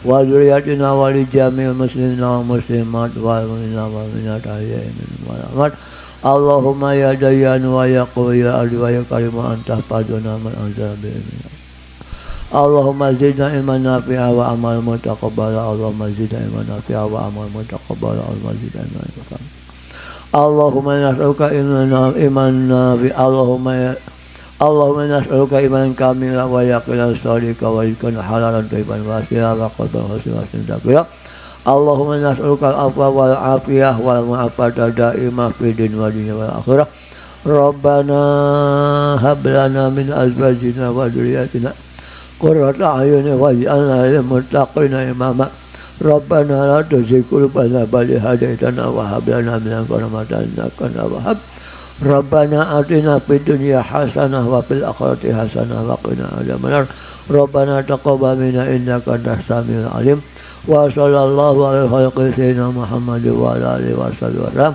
wa dzurriyyatina wa li jami'il muslimina wa muslimat wa mu'minina wa mu'minat ahya'i minhum wa amwat. Allahumma ya dayyan wa ya qawi ya ali wa ya karim anta faduna man azabi. Allahumma zidna ilman nafi'a wa amal mutaqabbala. Allahumma zidna ilman nafi'a wa amal mutaqabbala. Allahumma zidna ilman nafi'a. Allahumma nas'aluka iman nafi'a. Allahumma nas'aluka iman kamila wa yaqinan shadiqa wa rizqan halalan thayyiban wasi'a wa qalban khashi'an taqwa. Allahumma nas'aluka al-afwa wal afiyah wal mu'afata daimah fid din wa dunya wal akhirah. Rabbana hab lana min azwajina wa dhurriyyatina qurrata a'yunin waj'alna lil muttaqina imama. Rabbana la tuzigh qulubana ba'da idh hadaytana wa hab lana min ladunka rahmatan innaka antal wahhab. Rabbana atina fid dunya hasanah wa fil akhirati hasanah wa qina adzabannar. Rabbana taqabbal minna innaka antas samiul alim. Wa sallallahu alaihi khalqi sayyidina Muhammad wa ala alihi wa sallam.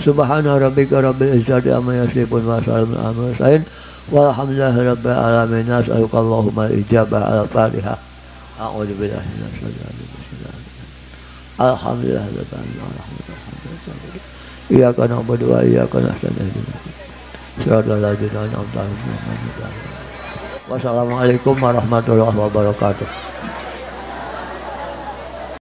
Subhana rabbika rabbil izzati amma yasifun wa salamun alal mursalin walhamdulillahi rabbil alamin. Nas'aluka Allahumma al-ijabah al-Fatiha. A'udzu billahi minasyaitonir rajim. Alhamdulillah rabbil alamin. Iyyaka na'budu wa iyyaka nasta'in. Shiratal ladzina an'amta 'alaihim. Wassalamualaikum warahmatullahi wabarakatuh.